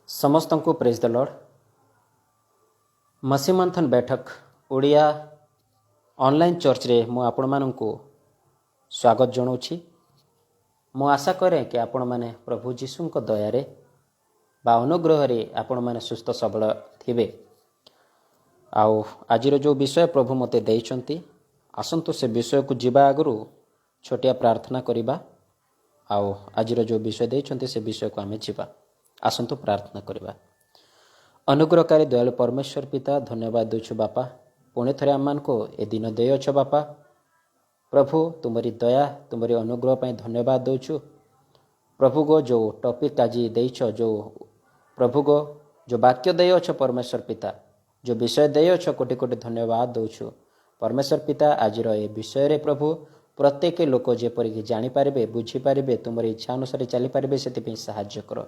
समस्त को praise the Lord. मसी मंथन बैठक ओडिया ऑनलाइन चर्च रे मु आपण माननकु स्वागत जनाऊँ। मु आशा करे कि आपण माने प्रभु जीशु को दया रे बा अनुग्रह रे आपण माने सुस्थ सबल थिबे। आउ आज जो विषय प्रभु मते देइचंती आसंतु से विषय को जीवा आगु छोटिया प्रार्थना करिबा। आउ आज जो विषय देइचंती से विषय को आमे जीवा। आसंतु प्रार्थना करिबा। अनुग्रहकारी दयालु परमेश्वर पिता धन्यवाद देछु बापा, पुणे थरे आम को ए दिन देयछ बापा। प्रभु तुमरी दया तुमरी अनुग्रह पर धन्यवाद देछु। प्रभु गो जो टॉपिक आज देइछ, जो प्रभु गो जो वाक्य देयछ परमेश्वर पिता, जो विषय देयछ कोटि कोटि धन्यवाद देछु परमेश्वर पिता। आज ए विषय रे प्रभु प्रत्येक लोक जेपरिक जानीपारे बुझीपारे तुमरी इच्छा अनुसार चली पारे से साहाय्य कर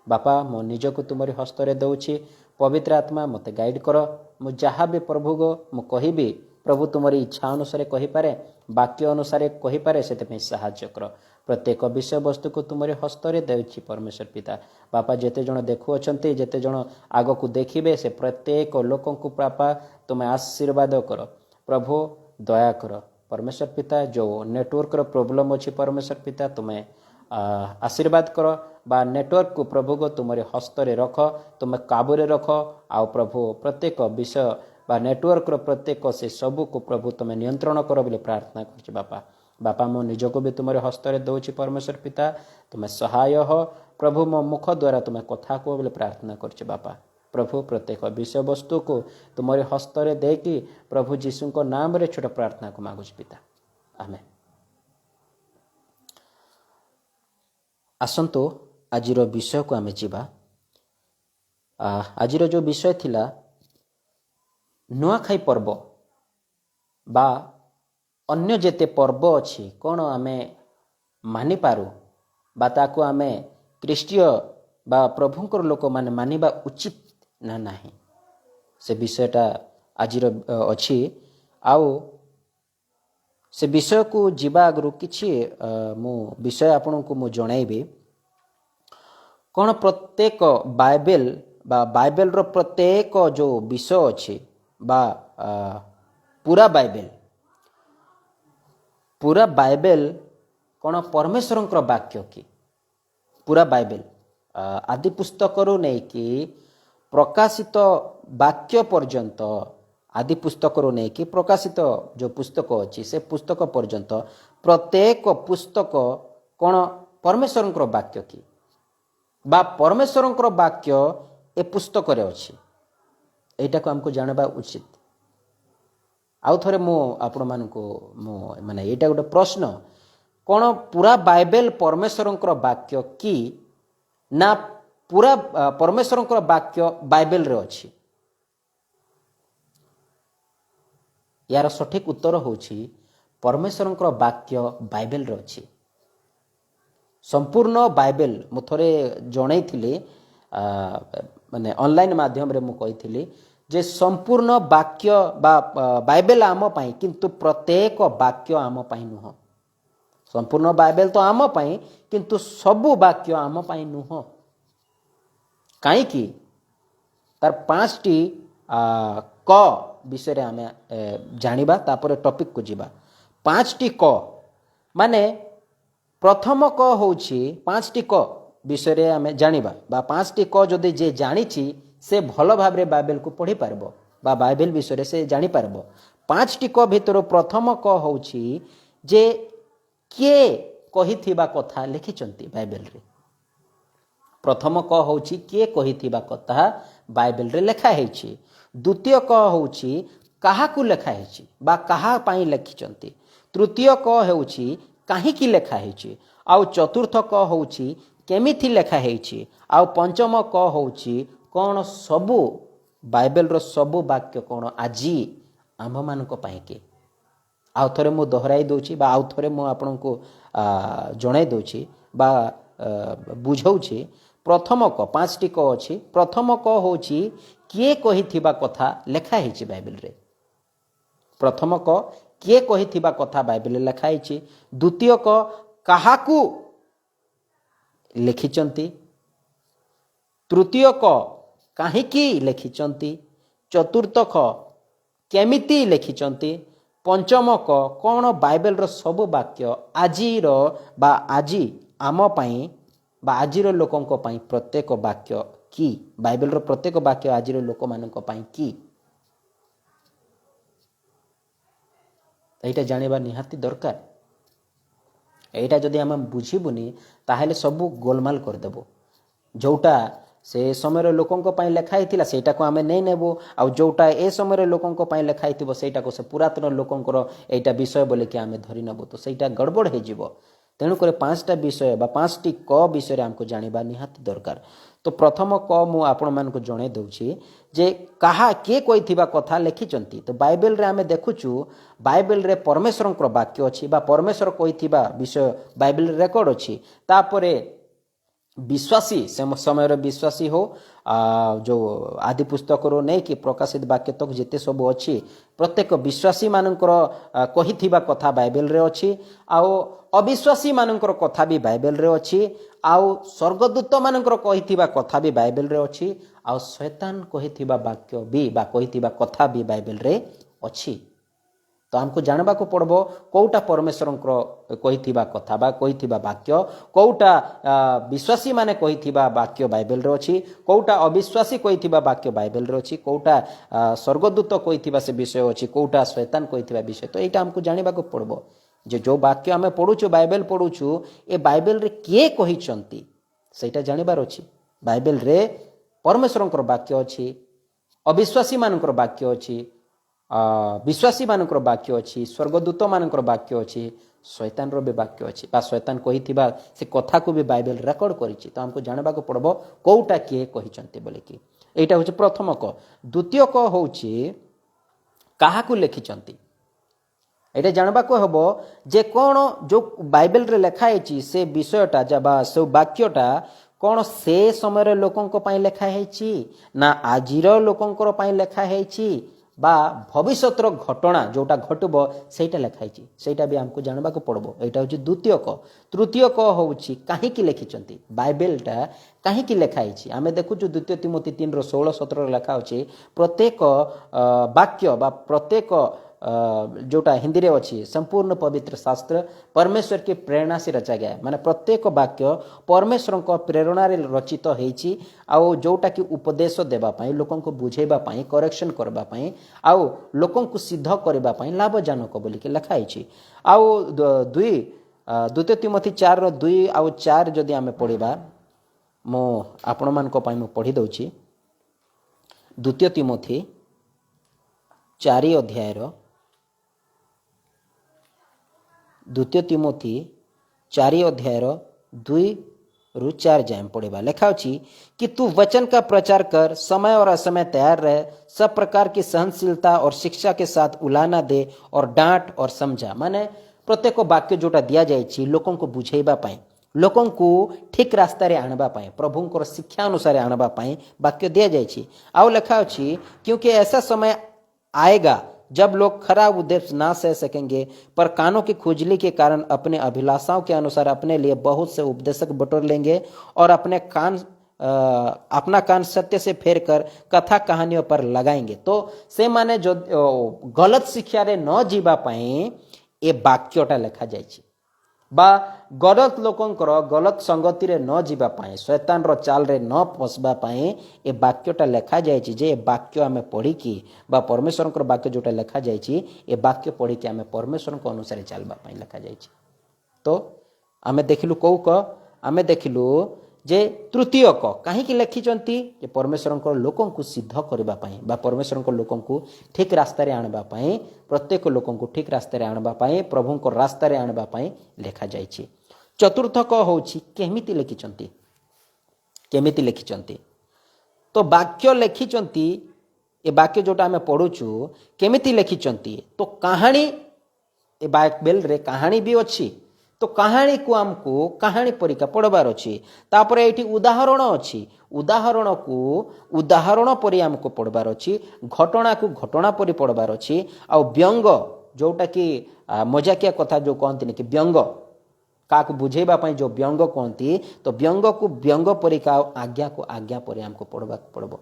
बापा। मो निजक तुमरी हस्तरे दौची, पवित्र आत्मा मते गाइड कर। मु जहाँ भी प्रभु गो मु कहिबी प्रभु तुमरी इच्छा अनुसार कहिपारे, वाक्य अनुसार कहिपारे से साहाय्य कर। प्रत्येक विषय वस्तु को तुमरी हस्तरे देउछि परमेश्वर पिता। बापा जेते जण देखु अछंती, जेते जण आग को देखिबे से प्रत्येक लोक को पापा तुमे आशीर्वाद कर प्रभु, दया कर परमेश्वर पिता। जो नेटवर्क रो प्रॉब्लम अछि परमेश्वर पिता तुमे आशीर्वाद कर बा नेटवर्क को प्रभु को तुमरे हस्तरे रख, तुम काबूरे रख। आओ प्रभु प्रत्येक विषय बा नेटवर्क रो प्रत्येक से सबू को प्रभु तुम नियंत्रण कर बोले प्रार्थना कर बापा। बापा मो निज को भी तुमरे हस्तरे दौची परमेश्वर पिता, तुम्हें सहाय हो प्रभु। मो मुख द्वारा तुम्हें कथा को बोले प्रार्थना कर बापा। प्रभु प्रत्येक विषय वस्तु को तुमरे हस्तरे देकी प्रभु जीशु को नाम रे छोट प्रार्थना को मांगुछ पिता, आमेन। आसंतु आजिर विषय को आमे जीवा। आजिर जो विषय थिला नुआखाई पर्व बा अन्य जेते पर्व अछि कोन आमे मानि पारू बा ताको आमे ख्रीष्टीय बा प्रभुंकर लोक माने मानिबा उचित ना नाही, से विषयटा आजिर अछि। आउ से विषय को जीवा आगु किछि मु विषय आपन को मु जणाइबी। कौन प्रत्येक बाइबल बा बाइबल रो प्रत्येक जो विषय अछि बा पूरा बाइबल कौन परमेश्वर वाक्य की पूरा बाइबल आदि पुस्तक रो नै कि प्रकाशित वाक्य पर्यंत, आदि पुस्तक रो नै कि प्रकाशित जो पुस्तक अछि से पुस्तक पर्यंत प्रत्येक पुस्तक कौन परमेश्वर वाक्य की बा परमेश्वर वाक्य ए पुस्तक रे अछि, एटा को हमको जानबा उचित। आउ थरे मो आपण मान को मो माने एटा गोटे प्रश्न, कौन पूरा बाइबल परमेश्वर वाक्य की ना पूरा परमेश्वर वाक्य बाइबल रे अछि? यार सठिक उत्तर होछि परमेश्वर वाक्य बाइबल रे अछि। संपूर्ण बाइबल मु थरे जणै थिली माने ऑनलाइन माध्यम रे मु कहिथिली जे संपूर्ण वाक्य बा बाइबल आम पाई, किंतु प्रत्येक वाक्य आम पाई नुह। संपूर्ण बाइबल तो आम पाई किंतु सबु वाक्य आम पाई नुह। काई कि तार 5टी क विषय आमे जानिबा, तापर टॉपिक को जीवा। 5टी क माने प्रथम क होछि 5टी क विषय आमे जानिबा बा 5टी क जदि जे जानिछि से भल भाबरे बाइबल को पढ़ी पारबो बा बाइबल विषय से जानि पारबो। 5टी क भितर प्रथम क होछि जे के कहिथिबा कथा लिखिचंती बाइबल रे। प्रथम क होछि के कहिथिबा कथा बाइबल रे लेखा हेछि। द्वितीय क होछि काहा को लेखा हेछि बा काहा पाई लिखिचंती। तृतीय क होछि काहे की लेखा हेछि। आउ चतुर्थ क होछि केमिथि लेखा हेछि। आउ पंचम क होछि कोन सबु बाइबल रो सबु वाक्य कोन आजी आम मान को पाई के। आउ थरे मु दोहराई दोछि बा आउ थरे मु आपन को जणाई दोछि बा बुझौछि। प्रथम क 5टी क अछि। प्रथम क होछि किए कहिथिबा कथा लेखा हेछि बाइबल रे। प्रथम क किए कहिथिबा कथा बाइबल लेखा हेछि। द्वितीय क काहाकू लिखिचंती। ତୃତୀୟ କ କାହିଁକି ଲେଖିଛନ୍ତି, ଚତୁର୍ଥ କ କେମିତି ଲେଖିଛନ୍ତି, ପଞ୍ଚମ କ କ'ଣ ବାଇବେଲର ସବୁ ବାକ୍ୟ ଆଜିର ବା ଆଜି ଆମ ପାଇଁ ବା ଆଜିର ଲୋକଙ୍କ ପାଇଁ ପ୍ରତ୍ୟେକ ବାକ୍ୟ କି, ବାଇବେଲର ପ୍ରତ୍ୟେକ ବାକ୍ୟ ଆଜିର ଲୋକମାନଙ୍କ ପାଇଁ କି, ଏଇଟା ଜାଣିବା ନିହାତି ଦରକାର। ଏଇଟା ଯଦି ଆମେ ବୁଝିବୁନି ତାହେଲେ ସବୁ ଗୋଲମାଲ କରିଦେବୁ। ଯେଉଁଟା ସେ ସମୟର ଲୋକଙ୍କ ପାଇଁ ଲେଖା ହେଇଥିଲା ସେଇଟାକୁ ଆମେ ନେଇ ନେବୁ, ଆଉ ଯେଉଁଟା ଏ ସମୟର ଲୋକଙ୍କ ପାଇଁ ଲେଖା ହେଇଥିବ ସେଇଟାକୁ ସେ ପୁରାତନ ଲୋକଙ୍କର ଏଇଟା ବିଷୟ ବୋଲିକି ଆମେ ଧରି ନେବୁ, ତ ସେଇଟା ଗଡ଼ବଡ଼ ହେଇଯିବ। ତେଣୁକରି 5ଟା ବିଷୟ ବା 5ଟି କ ବିଷୟରେ ଆମକୁ ଜାଣିବା ନିହାତି ଦରକାର। ତ ପ୍ରଥମ କ ମୁଁ ଆପଣମାନଙ୍କୁ ଜଣାଇ ଦେଉଛି ଯେ କିଏ କହିଥିବା କଥା ଲେଖିଛନ୍ତି। ତ ବାଇବେଲରେ ଆମେ ଦେଖୁଛୁ, ବାଇବେଲରେ ପରମେଶ୍ୱରଙ୍କର ବାକ୍ୟ ଅଛି ବା ପରମେଶ୍ୱର କହିଥିବା ବିଷୟ ବାଇବେଲରେ ରେକର୍ଡ଼ ଅଛି। ତାପରେ ବିଶ୍ୱାସୀ ସେ ସମୟର ବିଶ୍ୱାସୀ ହଉ, ଯେଉଁ ଆଦି ପୁସ୍ତକରୁ ନେଇକି ପ୍ରକାଶିତ ବାକ୍ୟ ତକ ଯେତେ ସବୁ ଅଛି ପ୍ରତ୍ୟେକ ବିଶ୍ୱାସୀମାନଙ୍କର କହିଥିବା କଥା ବାଇବେଲରେ ଅଛି, ଆଉ ଅବିଶ୍ୱାସୀମାନଙ୍କର କଥା ବି ବାଇବେଲରେ ଅଛି, ଆଉ ସ୍ୱର୍ଗଦୂତମାନଙ୍କର କହିଥିବା କଥା ବି ବାଇବେଲରେ ଅଛି, ଆଉ ଶୈତାନ କହିଥିବା ବାକ୍ୟ ବି ବା କହିଥିବା କଥା ବି ବାଇବେଲରେ ଅଛି। ତ ଆମକୁ ଜାଣିବାକୁ ପଡ଼ିବ କେଉଁଟା ପରମେଶ୍ୱରଙ୍କର କହିଥିବା କଥା ବା କହିଥିବା ବାକ୍ୟ, କେଉଁଟା ବିଶ୍ୱାସୀମାନେ କହିଥିବା ବାକ୍ୟ ବାଇବେଲରେ ଅଛି, କେଉଁଟା ଅବିଶ୍ୱାସୀ କହିଥିବା ବାକ୍ୟ ବାଇବେଲରେ ଅଛି, କେଉଁଟା ସ୍ୱର୍ଗଦୂତ କହିଥିବା ସେ ବିଷୟ ଅଛି, କେଉଁଟା ଶୈତାନ କହିଥିବା ବିଷୟ। ତ ଏଇଟା ଆମକୁ ଜାଣିବାକୁ ପଡ଼ିବ ଯେ ଯେଉଁ ବାକ୍ୟ ଆମେ ପଢ଼ୁଛୁ ବାଇବେଲ ପଢ଼ୁଛୁ ଏ ବାଇବେଲରେ କିଏ କହିଛନ୍ତି ସେଇଟା ଜାଣିବାର ଅଛି। ବାଇବେଲରେ ପରମେଶ୍ୱରଙ୍କର ବାକ୍ୟ ଅଛି, ଅବିଶ୍ୱାସୀମାନଙ୍କର ବାକ୍ୟ ଅଛି, ବିଶ୍ୱାସୀମାନଙ୍କର ବାକ୍ୟ ଅଛି, ସ୍ୱର୍ଗଦୂତମାନଙ୍କର ବାକ୍ୟ ଅଛି, ଶୈତାନର ବି ବାକ୍ୟ ଅଛି ବା ଶୈତାନ କହିଥିବା ସେ କଥାକୁ ବି ବାଇବେଲ ରେକର୍ଡ଼ କରିଛି। ତ ଆମକୁ ଜାଣିବାକୁ ପଡ଼ିବ କେଉଁଟା କିଏ କହିଛନ୍ତି ବୋଲିକି। ଏଇଟା ହେଉଛି ପ୍ରଥମ କ। ଦ୍ୱିତୀୟ କ ହେଉଛି କାହାକୁ ଲେଖିଛନ୍ତି। ଏଇଟା ଜାଣିବାକୁ ହେବ ଯେ କ'ଣ ଯେଉଁ ବାଇବେଲରେ ଲେଖା ହେଇଛି ସେ ବିଷୟଟା ବା ସେ ବାକ୍ୟଟା କ'ଣ ସେ ସମୟର ଲୋକଙ୍କ ପାଇଁ ଲେଖା ହେଇଛି ନା ଆଜିର ଲୋକଙ୍କର ପାଇଁ ଲେଖା ହେଇଛି ବା ଭବିଷ୍ୟତର ଘଟଣା ଯେଉଁଟା ଘଟିବ ସେଇଟା ଲେଖା ହେଇଛି, ସେଇଟା ବି ଆମକୁ ଜାଣିବାକୁ ପଡ଼ିବ। ଏଇଟା ହେଉଛି ଦ୍ୱିତୀୟ କ। ତୃତୀୟ କ ହେଉଛି କାହିଁକି ଲେଖିଛନ୍ତି, ବାଇବେଲଟା କାହିଁକି ଲେଖା ହେଇଛି। ଆମେ ଦେଖୁଛୁ 2 ତିମୋଥୀ 3:16-17 ଲେଖା ଅଛି ପ୍ରତ୍ୟେକ ବାକ୍ୟ ବା ପ୍ରତ୍ୟେକ जोटा हिंदी रे अच्छी संपूर्ण पवित्र शास्त्र परमेश्वर की प्रेरणा से रचा गया माने प्रत्येक वाक्य परमेश्वर को प्रेरणा रे रचित होईची आउ जोटा कि उपदेश देबा पई लोकन को बुझेबा पई करेक्शन करबा पई आउ लोकन को सिद्ध करबा पई लाभजनक बोली के लिखा होईची आउ द्वितीय तिमोथी 4:2 आउ 4 जदि आमे पढिबा मो आपण मान को पई मो पढि दउची द्वितीय तिमोथी 4 अध्याय रो द्वितीय तिमोथी 4 अध्याय 2 रु 4 जाए पढ़ेगा लिखा अच्छी कि तू वचन का प्रचार कर, समय और असमय तैयार रहे, सब प्रकार की सहनशीलता और शिक्षा के साथ उलाना दे और डांट और समझा। माने प्रत्येक वाक्य जोटा दिया जाए लोकों को बुझेबा पाए, लोकों को ठीक रास्ता रे आनबा पाए, प्रभुंकर शिक्षा अनुसार आनबा पाए वाक्य दिया जाए। आउ लिखा अच्छी क्योंकि ऐसा समय आएगा जब लोग खराब उद्देश्य ना सह सकेंगे पर कानों की खुजली के कारण अपने अभिलाषाओं के अनुसार अपने लिए बहुत से उपदेशक बटोर लेंगे और अपना कान सत्य से फेर कर कथा कहानियों पर लगाएंगे। तो से माने जो गलत शिक्षा रे न जीवा पाए ए वाक्यटा लिखा जाए बा गलत लोकंकर गलत संगति रे न जीवा पाए शैतान रो चाल रे न फसबा पाए ए वाक्यटा लिखा जाए जे वाक्य आमे पढ़ी की बा परमेश्वर को वाक्य जोटा लिखा जाए ए वाक्य पढ़ी की आमे परमेश्वर को अनुसार चलबा पाए लिखा जाए। तो आमे देखिलु कौ क आमे देखिलु जे तृतीय क कहीं लिखिचंती जे परमेश्वर को लोकों को सिद्ध करबा पाए बा परमेश्वर को लोकों को ठीक रास्ता रे आनबा पाए, प्रत्येक लोकों को ठीक रास्ता रे आनबा पाए, प्रभु को रास्ता रे आनबा पाए लिखा जाए। चतुर्थ क होछि केमिति लिखिचंती, केमिति लिखिचंती। तो वाक्य लिखिचंती ए वाक्य जोटा आमे पढुछु केमिति लिखिचंती तो कहानी ए बाइबल रे कहानी भी अच्छी। तो कहानी को आमको कहानी परीका पढ़बार अच्छी तापर एठी उदाहरण अच्छी, उदाहरण को उदाहरण परी आमको पढ़बार अच्छी, घटना को घटना परी पढ़बार अच्छी। आ व्यंग जोटा कि मजाकिया कथा जो कहते कि व्यंग क्या बुझेबा जो व्यंग कहती तो व्यंग को व्यंग परिका आज्ञा को आज्ञा पर आमको पढ़वा पड़ब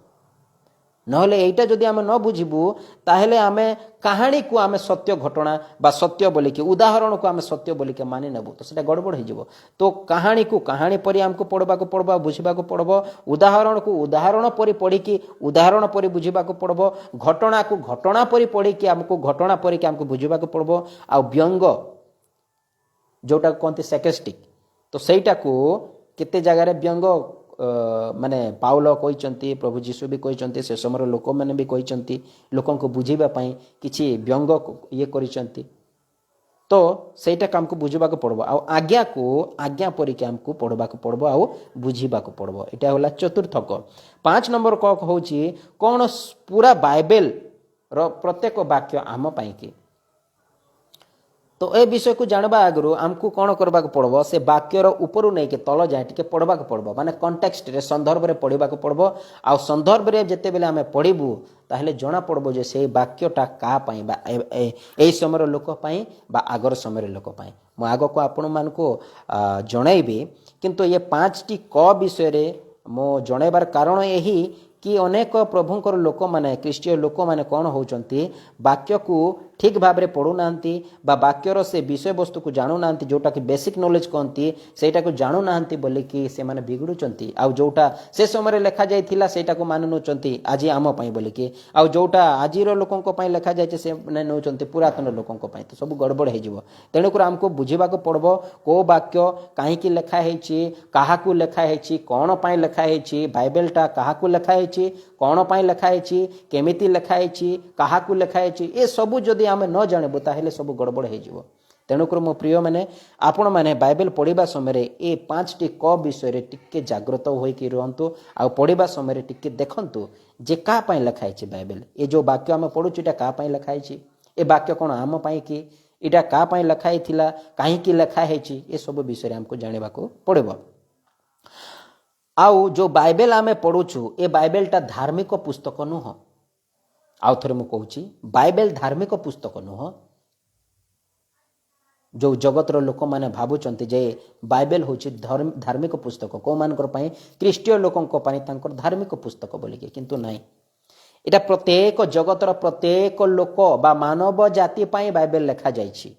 नहले एटा जदि आम न बुझिबू ताहेले आमे कहानी को आमे सत्य घटना बा सत्य बोलिके उदाहरण को आमे सत्य बोलिके मानि नेबू तो सेटा गड़बड़ हो तो कहानी को कहानी परि आमको पढ़वा को पड़ब बुझा को पड़ब उदाहरण को उदाहरण परि पढ़िकी उदाहरण परि बुझा को पड़ब घटना को घटना परि पढ़िकी आमको घटना परिके आमको बुझा को पड़ब आ व्यंग जोटा कहते सेकेस्टिक तो सहीटा को केते जगार व्यंग माने पाउल कहते प्रभु जीशु भी कहते से समय लोक मैंने भी कहते लोक बुझापी किसी व्यंग ये करिसेंती तो सहीटा आमको बुझा पड़ब आज्ञा को आज्ञा परिके आमको पढ़वा पड़ब आ बुझा पड़ब यहाँ होला चतुर्थक 5 नंबर कक हूँ कौन पूरा बाइबेल रो प्रत्येक वाक्य आम पाई तो ए विषय को जानवा आगु आमको कौन करबा पड़ब से वाक्यर ऊपर नहीं के तल जाए टी पढ़वा पड़ब माने कंटेक्स्ट रे संदर्भ रे पढ़वा पड़ब आ संदर्भ रे जेते बेले आमे पढ़िबू ताहले जना पड़ब जे से वाक्यटा का पाई बा ए समय लोक पाई बा आगर समय लोक पाई मु आग को आपण मान को जनइबी किंतु ये 5टी क विषय रे मो जनइबार कारण यही कि अनेक प्रभुंकर लोक माने ख्रीष्टीय लोक माने कौन होचंती वाक्य को ठीक भाव में पढ़ू नांती बा वाक्यर से विषय वस्तु को जानू नांती जोटा कि बेसिक नॉलेज कहती सेटा को जानू नांती बोली कि से माने बिगड़ुचंती आ जोटा से समय लेखा जाइथिला सेटा को मान नउचंती आज आम पई बोली कि आ जोटा आजिर लोकंक पई लेखा जाइछे से माने नउचंती पुरातन लोकंक पई तो सब गड़बड़ हे जिवो तेणु कर हमको बुझीबा को पड़बो को वाक्य काहे की लेखा हेछि काहा को लेखा हेछि कोन पई लेखा हेछि बाइबेलटा काहा को लेखा हेछि कोन पई लेखा हेछि केमिति लेखा हेछि काहा को लेखा हेछि ए सब जदि आमे न जानबो ताहेले सब गड़बड़ हे जिवो तेणुकर मो प्रिय मैंने आपण मैंने बाइबेल पढ़ा समय ए 5टी क विषय रे टिके जागृत होइकी रहंतु आ पढ़ा समय टिके देखंतु जे का पई लिखा है बाइबेल ए जो वाक्य आमे पढुछु एटा का पई लिखा है ए वाक्य कोन आम पई कि एटा का पई लिखा हिथिला काहे की लिखा है ए सब विषय रे हमको जानिबा को पड़बो आउ जो बाइबेल आमे पढुछु ए बाइबेलटा धार्मिक पुस्तक नुह आउ थरे मु कहूची बाइबेल धार्मिक पुस्तक नुह जो जगतर लोक मैंने भावुंट जे बाइबेल हूँ धार्मिक पुस्तक कौ मान ख्रीष्टीय लोकों धार्मिक पुस्तक बोलिके किंतु नाई इटा प्रत्येक जगतर प्रत्येक लोक बा मानव जाति पाई बाइबेल लेखा जाइछि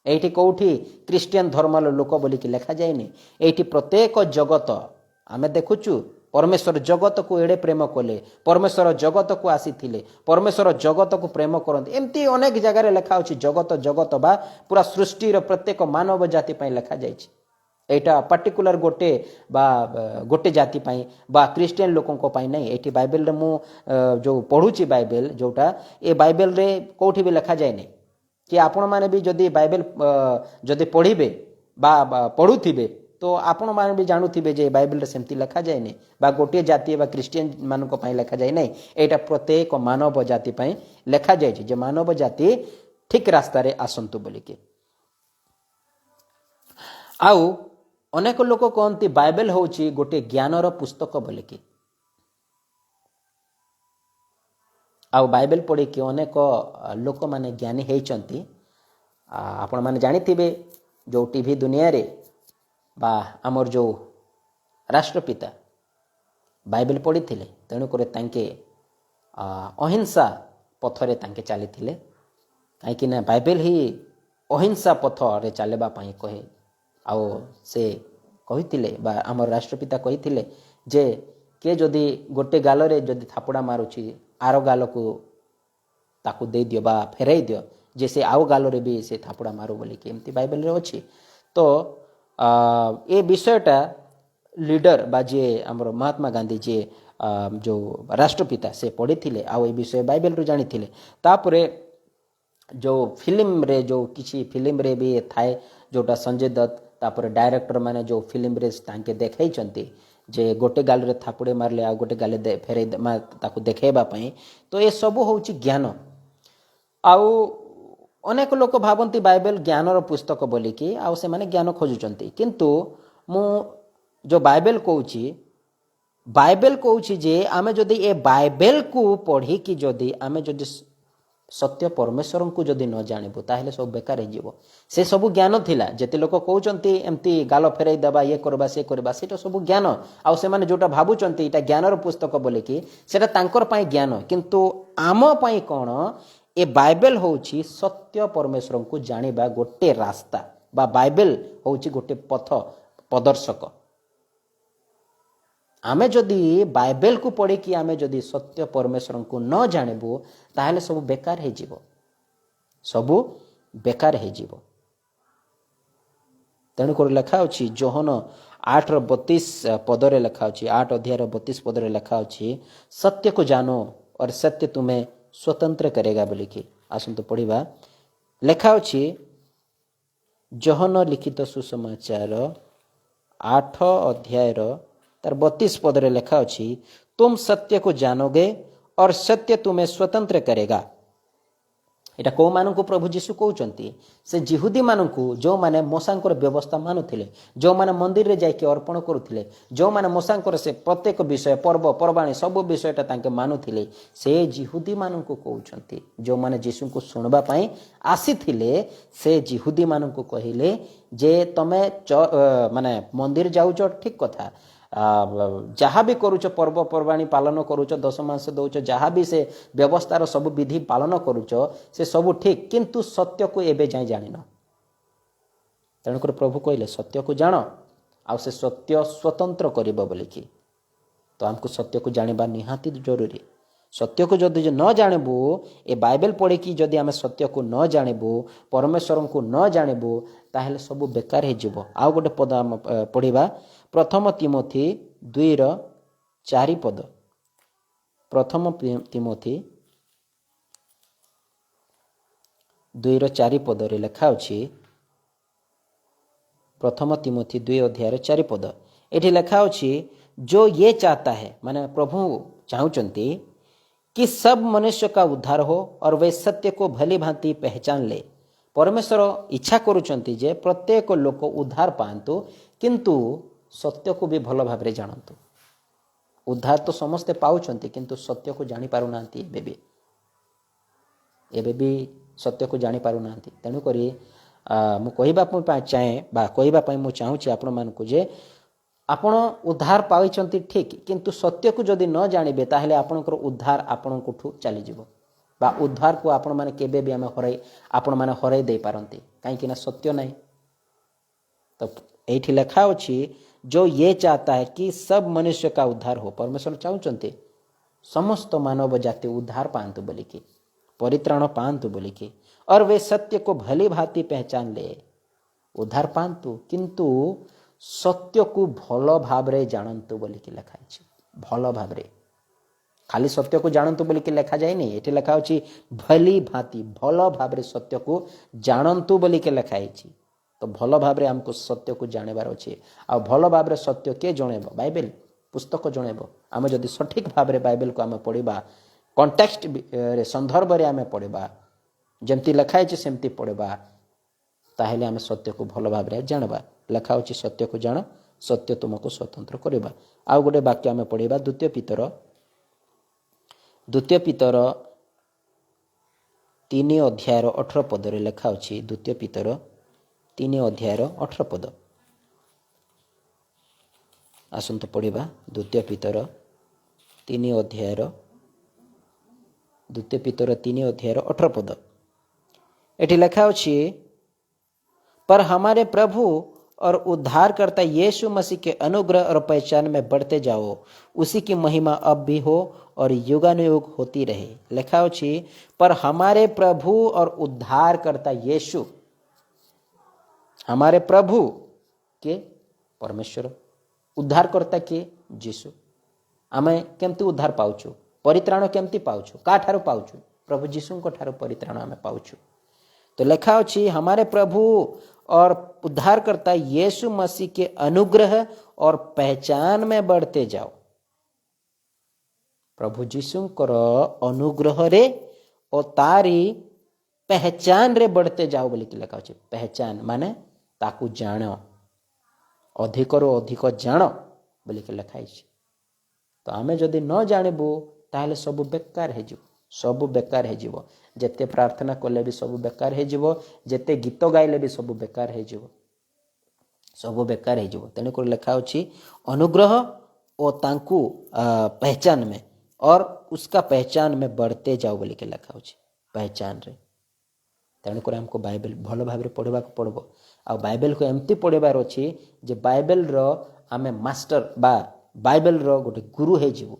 एठी कोठी क्रिश्चियन धर्मर लोक बोलिके लेखा जाइनि एठी प्रत्येक जगत आमे देखुचु परमेश्वर जगत को एड़े प्रेम कले परमेश्वर जगत को आसीथिले परमेश्वर जगत को प्रेम करते एमती अनेक जगह लेखा होछि जगत जगत बा पूरा सृष्टि प्रत्येक मानव जाति पाई लेखा जाइछि एटा पर्टिकुलर गोटे बा गोटे जाति पाई बा क्रिश्चियन लोकों पाई नहीं एठी बाइबेल रे मु जो पढुछि बाइबेल जोटा ए बाइबेल रे कोठी भी लेखा जाय नहीं कि आपण माने भी जदि बाइबेल जदि पढ़िबे बा पढुथिबे तो आपण माने भी जानुथिबे जे बाइबेल रे सेमती लेखा जाय नहीं बा गोटे जाति बा क्रिश्चियन मानको पाई लेखा जाय नहीं एटा प्रत्येक मानव जाति पाई लेखा जाय जे मानव जाति ठीक रास्ता रे आसंतु बोलिके आउ अनेक लोक कहती बाइबेल होची गोटे ज्ञानर पुस्तक बोलिके आउ बाइबेल पढ़ी कि अनेक लोक माने ज्ञानी हेचंती आपण माने जानिथिबे जो टीवी दुनिया रे बा आमर जो राष्ट्रपिता बाइबेल पढ़ी थिले तेणु करे तांके अहिंसा पथरे तांके चली थिले कहीं ना बाइबेल ही अहिंसा पथ रे चलेबा पाई कहे आओ से कहिथिले बा आमर राष्ट्रपिता कहिथिले जे के जदि गोटे गाल रे जदि थापड़ा मारुछि आर गाल को ताकू दे दियो बा फेराई दियो जे से आउ गाल रे भी से थापड़ा मारू बोली कि एमती बाइबेल रे अछि तो ए विषयटा लीडर बा जे आमर महात्मा गांधी जे जो राष्ट्रपिता से पढ़ी थिले आउ ए विषय बाइबेल रू जानी थिले तापरे जो फिल्म रे जो किसी फिल्म रे भी थाए जोटा संजय दत्त तापर डायरेक्टर माने जो फिल्म रे तांके देखाई चंती जे गोटे गाल रे थापुड़े मारले आ गोटे गाले फेरे ताकू देखेबा पई तो ए सब होउची ज्ञान आउ अनेक लोक भावंती बाइबेल ज्ञानर पुस्तक बोलिकी आउ से माने ज्ञान खोजुचंती किंतु मु जो बाइबेल कहूची जे आमे जदि ए बाइबेल को पढ़ी कि जदि आमे जदि सत्य परमेश्वर को जदि न जानबू ताहले सब बेकार हो से सब ज्ञान थिला जेते लोक कहउचंती एमती गाल फेरई देबा ये करबा से करबा सेटा सब ज्ञान आ से माने जोटा भाबुचंती एटा ज्ञानर पुस्तक बोले कि सेटा तांकर पई ज्ञान किंतु आम पई कोन ए बाइबल होउची सत्य परमेश्वर को जानिबा गोटे रास्ता बा बाइबल होउची गोटे पथ प्रदर्शक आमे जदि बाइबल को पढ़ी कि आमे जदि सत्य परमेश्वर को न जानबू ताहले सब बेकार हे जीवो सब बेकार हे जीवो तेणु कर लेखा अछि जोहन 8:32 पदरे लेखा अछि 8 अध्याय 32 पदरे लेखा अछि सत्य को जानो और सत्य तुम्हें स्वतंत्र करेगा बोली कि आसंतु पढ़िबा लेखा अछि जोहन लिखित सुसमाचार 8 अध्याय तार 32 पदरे लेखा अछि तुम सत्य को जानोगे और सत्य तुम्हें स्वतंत्र करेगा एटा को मानन को प्रभु यीशु कहउचंती से जिहुदी मानन को जो माने मोसांकर व्यवस्था मानुथिले जो माने मंदिर रे जाय के अर्पण करूथिले जो माने मोसांकर से प्रत्येक विषय पर्व पर्वाणी सब विषयटा तांके मानुथिले से जिहुदी मानन को कहउचंती जो माने यीशु को सुनबा पई आसीथिले से जिहुदी मानन को कहिले जे तमे माने मंदिर जाउचो ठीक कथा जहाँ भी करूच पर्व पर्वाणी पालन करूच दशमांश दौच जहाँ भी से व्यवस्थार सब विधि पालन करूच से सब ठीक किंतु सत्य को एबे जाए जानिन तेणुक प्रभु कहले सत्य को जान आ से सत्य स्वतंत्र करिबो बोली कि तो हमको सत्य को जानिबा निहाती जरूरी सत्य को जदि न जानबू ए बाइबल पढ़ी कि जदि आमे सत्य को न जानबू परमेश्वर को न जानबू ताहले सब बेकार हे जीवो आ गोटे पद हम पढ़िबा प्रथम तिमोथी 2:4 पद प्रथम तिमोथी 2:4 पदरे लेखा अछि प्रथम तिमोथी 2 अध्याय 4 पद एठी लेखा अछि जो ये चाहता है माने प्रभु चाहुचंती कि सब मनुष्य का उद्धार हो और वे सत्य को भली भांति पहचान ले परमेश्वर इच्छा करुचंती जे प्रत्येक लोक उद्धार पांतु किंतु सत्य को भी भल भाव जानतु उद्धार तो समस्ते पाउचंती किंतु सत्य को जानी पारु नांती एबे भी सत्य को जानी पारु नांती तेणु करी मु कहबा चाहे बा कहबा मु चाहूची आपण मानकु जे आपण उद्धार पाइचंती ठीक किंतु सत्य को जदि न जानिबे ताहले आपणकर उद्धार आपणकुठू चली जिवो बा उद्धार को आपण माने केबे भी आमे हरै आपण माने हरै दे पारंती काहे कि ना सत्य नहीं तो एठी लिखा अछि जो ये चाहता है कि सब मनुष्य का उद्धार हो परमेश्वर चाहुचंती समस्त मानव जाति उद्धार पांतु बोली कि परित्राण पांतु बोली कि और वे सत्य को भली भांति पहचान ले उद्धार पांतु किंतु सत्य को भल भावरे जानंतु बोली कि लिखा है भल भावरे खाली सत्य को जानंतु बोली कि लिखा जाए नहीं एठी लिखा अछि भली भांति भल भावरे सत्य को जानंतु बोली कि लिखा है तो भल भावरे हमको सत्य को जानेबार अछि आ भल भावरे सत्य के जणेबो बाइबल पुस्तक जणेबो आमे जदि सठिक भावरे बाइबल को आमे पढिबा कॉन्टेक्स्ट रे संदर्भ रे आमे पढिबा जेमति लिखा है सेमति पढिबा ताहेले आमे सत्य को भल भावरे जानबा लिखा अछि सत्य को जान सत्य तुमको स्वतंत्र करिबा आ गोटे वाक्य आमे पढिबा द्वितीय पितर 3 अध्याय 18 पदरे लिखा अछि द्वितीय पितर 3 अध्याय 18 पद आसंत पढ़िबा द्वितीय पितर 3 अध्याय 18 पद एठी लिखा अछि पर हमारे प्रभु और उद्धारकर्ता यीशु मसीह के अनुग्रह और पहचान में बढ़ते जाओ उसी की महिमा अब भी हो और युगानुयुग होती रहे लिखा अछि पर हमारे प्रभु और उद्धारकर्ता यीशु हमारे प्रभु के परमेश्वर उद्धारकर्ता के यीशु आमे केमती उद्धार पाउछु परित्राण केमती पाउछु का ठारो पाउछु प्रभु यीशु को ठारो परित्राण आमे पाउछु तो लिखा अछि हमारे प्रभु और उद्धारकर्ता यीशु मसीह के अनुग्रह और पहचान में बढ़ते जाओ प्रभु यीशु कर अनुग्रह रे और तारी पहचान रे बढ़ते जाओ बोली कि लिखा अछि पहचान माने ताकू जान अधिकरो अधिक जान बोली कि लिखा अछि तो आमे जदि न जानबू ताहले सब बेकार हे जो ସବୁ ବେକାର ହେଇଯିବ। ଯେତେ ପ୍ରାର୍ଥନା କଲେ ବି ସବୁ ବେକାର ହେଇଯିବ, ଯେତେ ଗୀତ ଗାଇଲେ ବି ସବୁ ବେକାର ହେଇଯିବ, ସବୁ ବେକାର ହେଇଯିବ। ତେଣୁକରି ଲେଖା ହେଉଛି ଅନୁଗ୍ରହ ଓ ତାଙ୍କୁ ପहचान में और उसका पहचान में बढ़ते जाओ बोलिके ଲେଖା ହେଉଛି ପହଚାନରେ। ତେଣୁକରି ଆମକୁ ବାଇବେଲ ଭଲ ଭାବରେ ପଢ଼ିବାକୁ ପଡ଼ିବ। ଆଉ ବାଇବେଲକୁ ଏମିତି ପଢ଼ିବାର ଅଛି ଯେ ବାଇବେଲର ଆମେ ମାଷ୍ଟର ବା ବାଇବେଲର ଗୋଟେ ଗୁରୁ ହେଇଯିବୁ।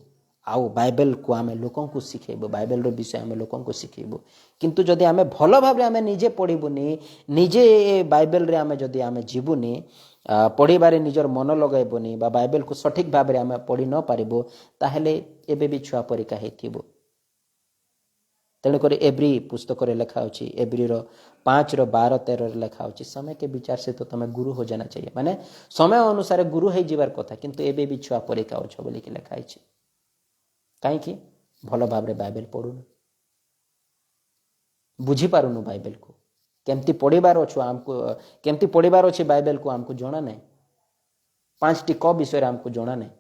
ଆଉ ବାଇବେଲକୁ ଆମେ ଲୋକଙ୍କୁ ଶିଖେଇବୁ, ବାଇବେଲର ବିଷୟ ଆମେ ଲୋକଙ୍କୁ ଶିଖେଇବୁ। କିନ୍ତୁ ଯଦି ଆମେ ଭଲ ଭାବରେ ଆମେ ନିଜେ ପଢ଼ିବୁନି, ନିଜେ ବାଇବେଲରେ ଆମେ ଯଦି ଆମେ ଯିବୁନି, ପଢ଼ିବାରେ ନିଜର ମନ ଲଗାଇବୁନି ବା ବାଇବେଲକୁ ସଠିକ୍ ଭାବରେ ଆମେ ପଢ଼ି ନ ପାରିବୁ, ତାହେଲେ ଏବେ ବି ଛୁଆ ପରିକା ହେଇଥିବୁ। ତେଣୁକରି ଏବ୍ରି ପୁସ୍ତକରେ ଲେଖା ହେଉଛି, ଏବ୍ରିର 5:12-13 ଲେଖା ହେଉଛି ସମୟ के विचार से तो तुम्हें गुरु हो जाना चाहिए, ମାନେ ସମୟ ଅନୁସାରେ ଗୁରୁ ହେଇଯିବାର କଥା, କିନ୍ତୁ ଏବେ ବି ଛୁଆ ପରିକା ଅଛ ବୋଲିକି ଲେଖା ହେଇଛି। କାହିଁକି? ଭଲ ଭାବରେ ବାଇବେଲ ପଢ଼ୁନୁ, ବୁଝିପାରୁନୁ ବାଇବେଲକୁ କେମିତି ପଢ଼ିବାର ଅଛୁ, ଆମକୁ କେମିତି ପଢ଼ିବାର ଅଛି ବାଇବେଲକୁ ଆମକୁ ଜଣା ନାହିଁ। 5ଟି କ ବିଷୟରେ ଆମକୁ ଜଣା ନାହିଁ।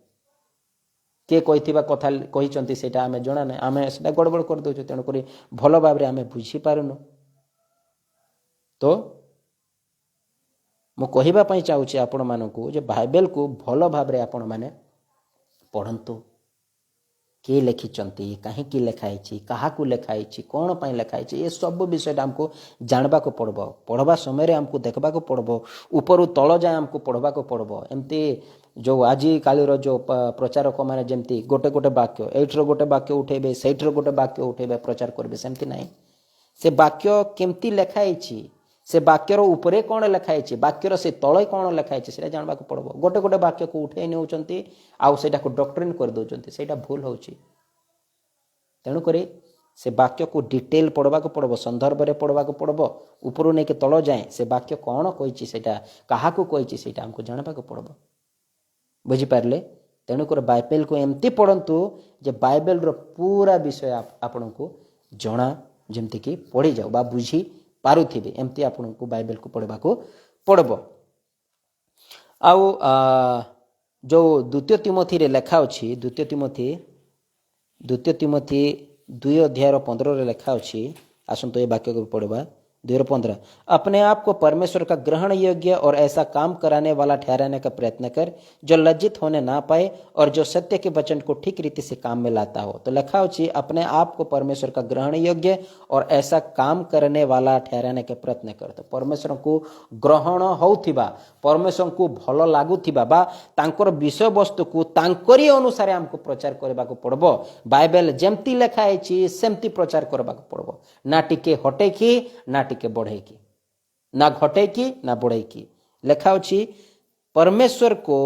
କିଏ କହିଥିବା କଥା କହିଛନ୍ତି ସେଇଟା ଆମେ ଜଣା ନାହିଁ, ଆମେ ସେଇଟା ଗଡ଼ବଡ଼ କରିଦେଉଛୁ। ତେଣୁକରି ଭଲ ଭାବରେ ଆମେ ବୁଝିପାରୁନୁ। ତ ମୁଁ କହିବା ପାଇଁ ଚାହୁଁଛି ଆପଣମାନଙ୍କୁ ଯେ ବାଇବେଲକୁ ଭଲ ଭାବରେ ଆପଣମାନେ ପଢ଼ନ୍ତୁ। କିଏ ଲେଖିଛନ୍ତି, କାହିଁକି ଲେଖା ହେଇଛି, କାହାକୁ ଲେଖା ହେଇଛି, କ'ଣ ପାଇଁ ଲେଖା ହେଇଛି, ଏସବୁ ବିଷୟଟା ଆମକୁ ଜାଣିବାକୁ ପଡ଼ିବ। ପଢ଼ବା ସମୟରେ ଆମକୁ ଦେଖିବାକୁ ପଡ଼ିବ, ଉପରୁ ତଳ ଯାଏଁ ଆମକୁ ପଢ଼ବାକୁ ପଡ଼ିବ। ଏମିତି ଯେଉଁ ଆଜିକାଲିର ଯେଉଁ ପ୍ରଚାରକମାନେ ଯେମିତି ଗୋଟେ ଗୋଟେ ବାକ୍ୟ, ଏଇଠିର ଗୋଟେ ବାକ୍ୟ ଉଠେଇବେ, ସେଇଠିର ଗୋଟେ ବାକ୍ୟ ଉଠେଇବେ, ପ୍ରଚାର କରିବେ, ସେମିତି ନାହିଁ। ସେ ବାକ୍ୟ କେମିତି ଲେଖା ହେଇଛି, ସେ ବାକ୍ୟର ଉପରେ କ'ଣ ଲେଖା ହେଇଛି, ବାକ୍ୟର ସେ ତଳେ କ'ଣ ଲେଖା ହେଇଛି, ସେଇଟା ଜାଣିବାକୁ ପଡ଼ିବ। ଗୋଟେ ଗୋଟେ ବାକ୍ୟକୁ ଉଠେଇ ନେଉଛନ୍ତି ଆଉ ସେଇଟାକୁ ଡକ୍ଟ୍ରିନ୍ କରିଦେଉଛନ୍ତି, ସେଇଟା ଭୁଲ ହେଉଛି। ତେଣୁକରି ସେ ବାକ୍ୟକୁ ଡିଟେଲ ପଢ଼ବାକୁ ପଡ଼ିବ, ସନ୍ଦର୍ଭରେ ପଢ଼ବାକୁ ପଡ଼ିବ, ଉପରୁ ନେଇକି ତଳ ଯାଏଁ ସେ ବାକ୍ୟ କ'ଣ କହିଛି, ସେଇଟା କାହାକୁ କହିଛି, ସେଇଟା ଆମକୁ ଜାଣିବାକୁ ପଡ଼ିବ। ବୁଝିପାରିଲେ? ତେଣୁକରି ବାଇବେଲକୁ ଏମିତି ପଢ଼ନ୍ତୁ ଯେ ବାଇବେଲର ପୁରା ବିଷୟ ଆପଣଙ୍କୁ ଜଣା ଯେମିତିକି ପଢ଼ିଯାଉ ବା ବୁଝି ପାରୁଥିବେ, ଏମିତି ଆପଣଙ୍କୁ ବାଇବେଲକୁ ପଢ଼ିବାକୁ ପଡ଼ିବ। ଆଉ ଯେଉଁ ଦ୍ୱିତୀୟ ତିମୋଥିରେ ଲେଖା ଅଛି, ଦ୍ୱିତୀୟ ତିମୋଥି 2:15 ଲେଖା ଅଛି। ଆସନ୍ତୁ ଏ ବାକ୍ୟକୁ ପଢ଼ିବା। 2:15 अपने आप को परमेश्वर का ग्रहण योग्य और ऐसा काम कराने वाला ठहराने का प्रयत्न कर जो लज्जित होने ना पाए और जो सत्य के वचन को ठीक रीति से काम में लाता हो। तो लिखा होची अपने आप को परमेश्वर का ग्रहण योग्य और ऐसा काम करने वाला ठहराने के प्रयत्न कर। तो परमेश्वर को ग्रहण होउथिबा, परमेश्वर को भल लागुथिबा बा तांकर विषय वस्तु को तांकरी अनुसार हमको प्रचार करबाको पड़बो। बाइबल जेमती लिखा है सेमती प्रचार करबाको पड़बो, ना टिके हटेकी ना टिके बढ़ेकी, ना घटेकी ना बढ़ेकी। लिखा होची परमेश्वर को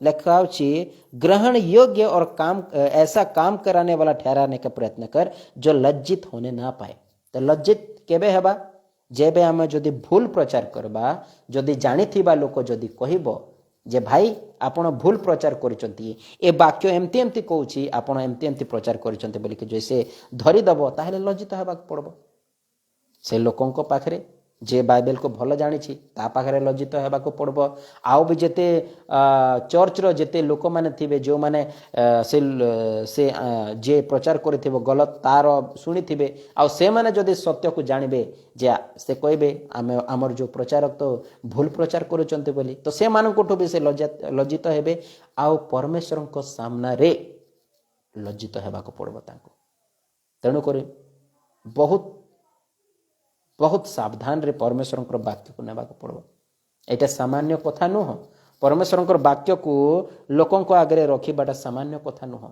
लिखा होची ग्रहण योग्य और काम ऐसा काम कराने वाला ठहराने का प्रयत्न कर जो लज्जित होने ना पाए। तो लज्जित केबे हेबा? जेबे आमे जदि भूल प्रचार करबा, जदि जानिथिबा लोक जदि कहिबो जे भाई आपण भूल प्रचार करिसंती, ए वाक्य एमती एमती कहूची, आपण एमती एमती प्रचार करिसंती बोली कि जैसे धरी दबो, ताहेले लज्जित हेबाक पड़बो। से लोकंको पाखरे जे बाइबल को भल जानी ता पाखरे लज्जित हेबाक पड़बो। आउ भी जेते चर्चर जेते लोक माने थिबे, जो माने से जे प्रचार करिथिबो गलत तार शुणिथिबे, आउ से माने जदि सत्य को जानिबे जे से कहबे आमे हमर जो प्रचारक तो भूल प्रचार करूचंते बोली, तो से मानकोठो भी से लज्जित हेबे। आउ परमेश्वरଙ୍କ सामनारे लज्जित हेबाक पड़बो तांको। तेणु करी बहुत सावधान रे परमेश्वर वाक्य को नेबाक पड़ो। एटा सामान्य कथा नुह। परमेश्वर वाक्य को लोकंक आगे रखिबाटा सामान्य कथा नुह।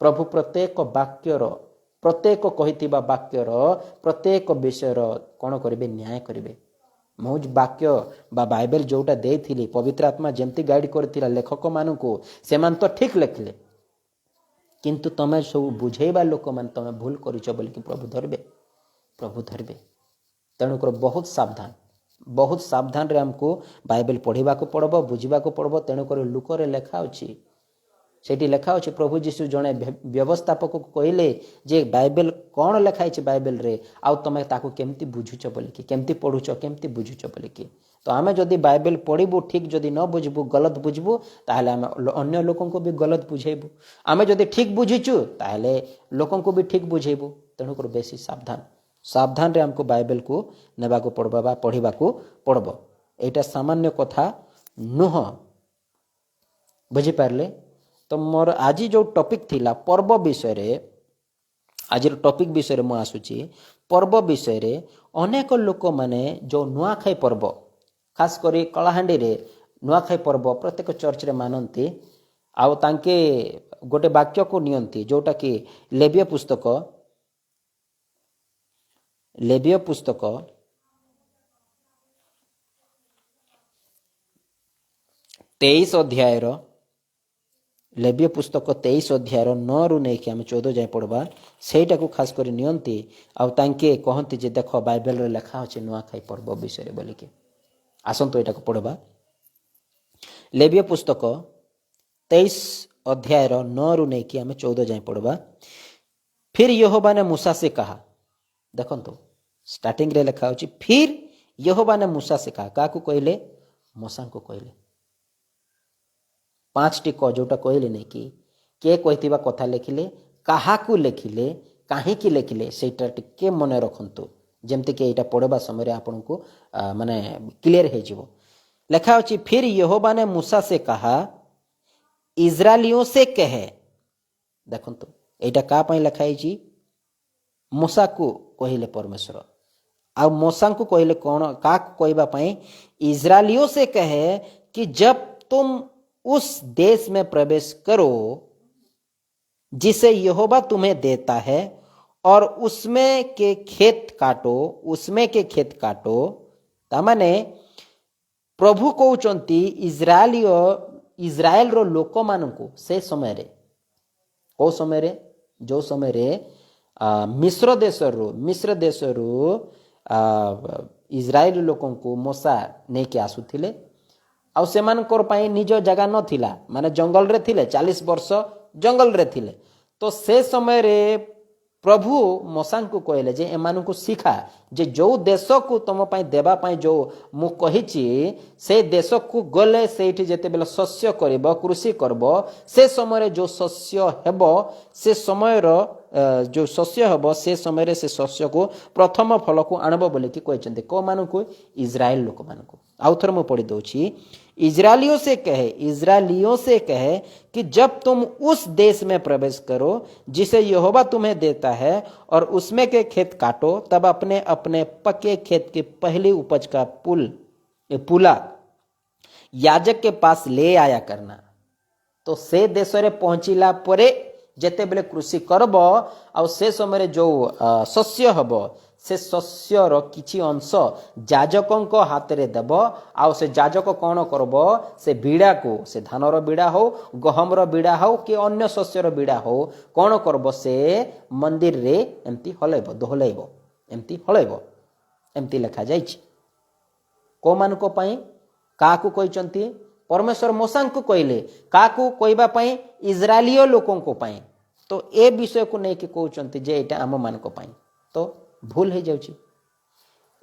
प्रभु प्रत्येक वाक्यर, प्रत्येक कहिथिबा वाक्यर, प्रत्येक विषयर कौन करिवे? न्याय करिवे। मु वाक्य बा बाइबल जोटा देइथिली, पवित्र आत्मा जेमती गाइड करथिला लेखक मानकु, सेमान तो ठीक लिखले, किंतु तमे सब बुझेइबा लोक मान तमे भूल करिछ बोली कि प्रभु धरबे। तेणुकर बहुत सावधान रे हमको बाइबल पढ़ा पड़ब, बुझा पड़ब। तेणुकर लुकरे लेखा अच्छी, सेठी लेखा अच्छे प्रभु जीशु जड़े व्यवस्थापक को कहले जे बाइबल कौन लेखाई बाइबल रे, आउ तमे ताकू केमती बुझुच बोलिकी, केमती पढ़ुच, केमती बुझुच बोलिकी। तो आमे जदि बाइबल पढ़िबू ठीक जदि न बुझबू गलत बुझबू ताहले आमे अन्य लोकन को भी गलत बुझेबू आमे जदि ठीक बुझिचु ताहले लोकन को भी ठीक बुझेबू तेणु कर बेसी सावधान रे हमको बाइबल को नेबा को पड़बा बा पढ़िबा को पड़बो एटा सामान्य कथा नुह बुझी पारले। तो मोर आज जो टॉपिक थिला पर्व विषय रे आज टॉपिक विषय रे मु आसुची पर्व विषय रे अनेक लोक माने जो नुआखाई पर्व खास करी कलाहांडी रे नुआखाई पर्व प्रत्येक चर्च रे मानती आउ तांके गोटे वाक्य को नियंती जोटा कि लेविय पुस्तक 23 अध्याय लेविय पुस्तक 23 अध्याय 9 रु नहीं कि आम 14 जाए पढ़वा सेटा को खास कर नियंती आउ तांके कहती जे देख बाइबल रे लिखा अच्छे नुआखाई पर्व विषय रे बोलिके आसंतो एटा को पढ़वा। लेविय पुस्तक 23 अध्याय 9 रु नहीं कि आम 14 जाए पढ़वा। फिर यहोवा ने मूसा से कहा देखो स्टार्टिंग रे लिखा होची फिर यहोवा ने मूसा से कहा का को कहले मूसा को कहले 5टी क जोटा कहले नहीं कि के कहतिबा कथा लिखिले काहा को लिखिले काहे की लिखिले सेटा टिके मन रखंतु जेमति कि एटा पढ़वा समय आपन को माने क्लियर हे जिवो। लिखा होची फिर यहोवा ने मूसा से कहा इस्राएलियों से कहे देखंतु एटा का पई लिखा हिची मूसा को कहले परमेश्वर आ मूसा को कहले कोन का कहबा पई इस्राएलियों से कहे कि जब तुम उस देश में प्रवेश करो जिसे यहोवा तुम्हें देता है और उसमें के खेत काटो तामाने प्रभु कहउचंती इस्राएल रो लोक मानकु से समय रे को समय रे जो समय रे मिस्र देश रो इस्राएल लोकन को मूसा नहीं के आसुथिले आउ सेमानकर पाई निज जगह न थिला माने जंगल रे थिले 40 वर्ष जंगल रे थिले तो से समय रे प्रभु मूसा को कहले जे एमान को सिखा जे जो देश को तुम पाई देबा पाई जो मु कहिची से देश को गले सेठी जेते बेला शस्य करबो कृषि करबो से समय रे जो शस्य हेबो से समय रो जो शस्य हेबो से समय रे से शस्य को प्रथम फल को आनबो बोले कि कहचंते को मानु को इस्राएल लोक मानु को आउ थर मु पढ़ी दोछि इस्राएलियों से कहे कि जब तुम उस देश में प्रवेश करो जिसे यहोवा तुम्हें देता है और उसमें के खेत काटो तब अपने अपने पके खेत के पहली उपज का पुला याजक के पास ले आया करना। तो से देश रे पहुंचिला परे जेते बेले कृषि करब आ से समय जो शस्य हब से शस्यर किछि अंश याजक हाथ रे देव आउ से याजक कौन करब से बीड़ा को से धानर बीड़ा हो गहम रो बीड़ा हो कि अन्य शस्यर बीड़ा हो कौन करब से मंदिर रे एमती हलैब दोहलैब एमती हलैब एमती लिखा जाइछि को मान को पाई का को कहचंती परमेश्वर मूसा को कहले का को कहबा पाई इस्राएलियो लोकों को पाई तो ए विषय को नहीं कि कहचंती जे एटा आम मान को पाई तो भूल हो जाउची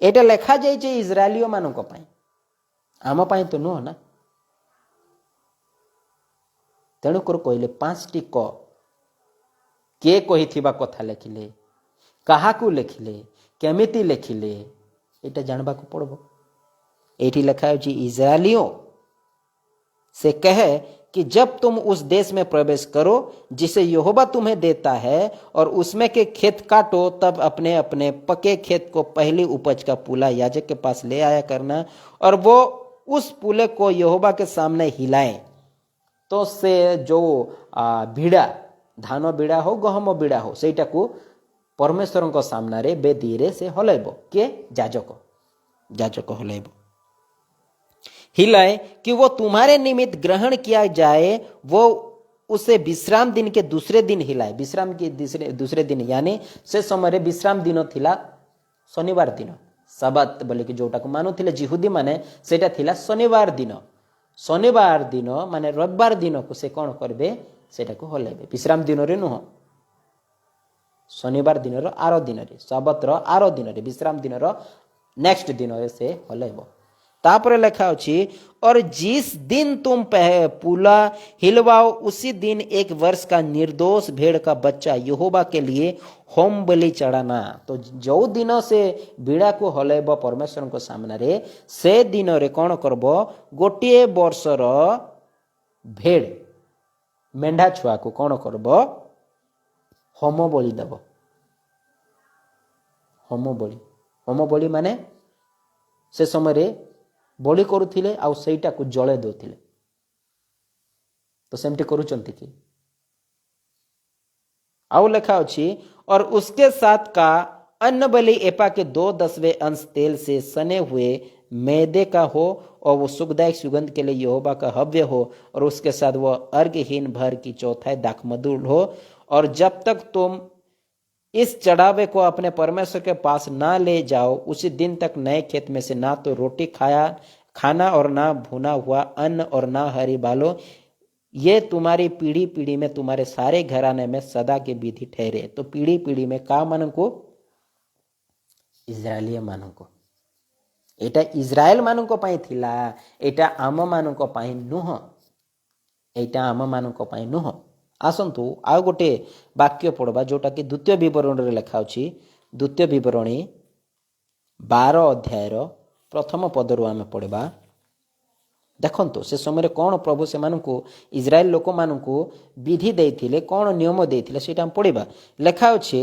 एटा लिखा जाइए इस्राएलियो मान को पाई आम पाई तो नुह ना तेणु कर कहले 5टी क के कहिथिबा कथा लिखिले काहा को लिखिले केमिति लिखिले एटा जानबा को पड़बो। एठी लिखा है इस्राएलियों से कहे कि जब तुम उस देश में प्रवेश करो जिसे यहोवा तुम्हें देता है और उसमें के खेत काटो तब अपने अपने पके खेत को पहली उपज का पूला याजक के पास ले आया करना और वो उस पूले को यहोवा के सामने हिलाए। तो से जो बीड़ा धान बीड़ा हो गहम बीड़ा हो सेटा को परमेश्वर को सामना रे बेदी रे से हलैब के जाजक हलैब हिलाए कि वो तुम्हारे निमित्त ग्रहण किया जाए वो उसे विश्राम दिन के दूसरे दिन हिलाए। विश्राम के दूसरे दिन यानी से समय रे विश्राम दिन थिला शनिवार दिन साबात बोले कि जोटा को मानुथिले जिहुदी माने सेटा थिला शनिवार दिन माने रविवार दिन को से कौन करबे सेटा को हलैबे विश्राम दिन रे नुह शनिवार दिन आरो दिन रे साबात रो आरो दिन रे विश्राम दिन रो नेक्स्ट दिन रे से हलैबो। तापर लिखा अछि और जिस दिन तुम पुला हिलवाओ उसी दिन 1 वर्ष का निर्दोष भेड़ का बच्चा यहोवा के लिए होम बलि चढ़ाना। तो जो दिन से बीड़ा को हलैब परमेश्वर को सामने से दिन रे कौन करब गोटे वर्षर भेड़ मेंढा छुआ को कौन करब होम बलि देव। होम बलि माने से समय बलि करुथिले आउ सेटा को जळे दउथिले। तो सेमती करूचंती कि आउ लिखा अछि और उसके साथ का अन्न बलि एपा के 2/10 अंश तेल से सने हुए मैदे का हो और वो सुखदायक सुगंध के लिए यहोवा का हव्य हो और उसके साथ वह अर्घहीन भर की चौथाई दाखमधु हो। और जब तक तुम इस चढ़ावे को अपने परमेश्वर के पास ना ले जाओ उसी दिन तक नए खेत में से ना तो रोटी खाना और ना भुना हुआ अन्न और ना हरी बालो। ये तुम्हारी पीढ़ी पीढ़ी में तुम्हारे सारे घराने में सदा की विधि ठहरे। तो पीढ़ी पीढ़ी में का मान को इस्राएली मान को एटा इस्राएल मान को पाई थिला एटा आम मान को पाई नुह एटा आम मान को पाई नुह। आसंतु आउ गोटे वाक्य पढ़वा जोटा कि द्वितीय विवरण रे लिखा अछि। द्वितीय विवरणी 12 अध्यायर प्रथम पदरु आमे पढ़वा। देखंतु से समय कौन प्रभु से मानकु इस्राएल लोक मानकु विधि देथिले कौन नियम देथिले सेटा हम पढ़वा। लिखा अछि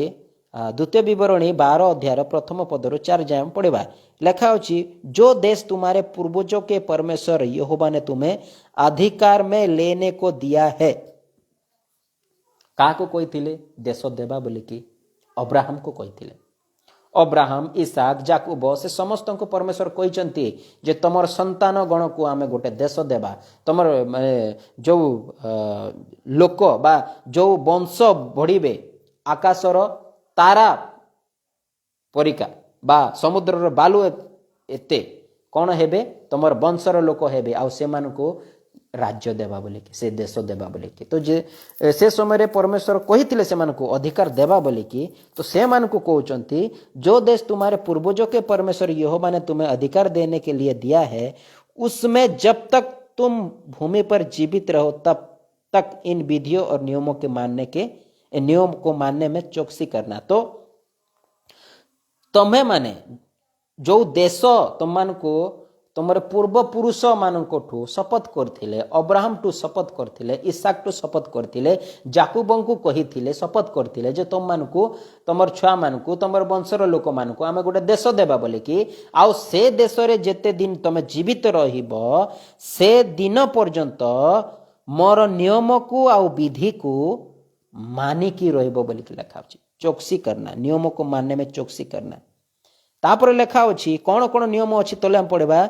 द्वितीय विवरणी 12 अध्यायर प्रथम पदरु 4 जाय हम पढ़वा। लिखा अछि जो देश तुम्हारे पूर्वजों के परमेश्वर यहोवा ने तुम्हें अधिकार में लेने को दिया है। काको कहिथिले देश देबा बोली कि अब्राहम को कहिथिले। अब्राहम इसाक जाकुब से समस्त को परमेश्वर कहिचंती जे तमर संतान गण को आमे गोटे देश देबा। तमर जो लोक बा जो वंश बढ़िबे आकाशर तारा परिका बा समुद्रर बालू एते कौन हेबे तमर वंशर लोक हेबे आउ से मान को राज्य देवा बोले कि से देश देवा बोले कि। तो जे से समय परमेश्वर कहिथिले से मान को अधिकार देवा बोले कि तो से मान को कहउचंती जो देश तुम्हारे पूर्वजों के परमेश्वर यहोवा ने तुम्हें अधिकार देने के लिए दिया है उसमें जब तक तुम भूमि पर जीवित रहो तब तक इन विधियों और नियम को मानने में चौकसी करना। तो तुम्हें माने जो देश तुम मान को तुमर पूर्व पुरुष माननको ठू शपथ करथिले अब्राहम ठू शपथ करथिले इसाक ठू शपथ करथिले जाकुबंकु कहिथिले शपथ करथिले जे तुम मानकु तुमर छुआ मानकु तुमर वंशर लोक मानकु आमे गोटे देश देबा बोले कि आउ से देश रे जेते दिन तुम जीवित रहिबो से दिन पर्यंत मोर नियम को आउ विधि को मानिकी रहिबो बोली कि लिखा अछि। चौकसी करना नियम को मानने में चौकसी करना। तापर लिखा अछि कौन कौन नियम अछि तले हम पढ़वा।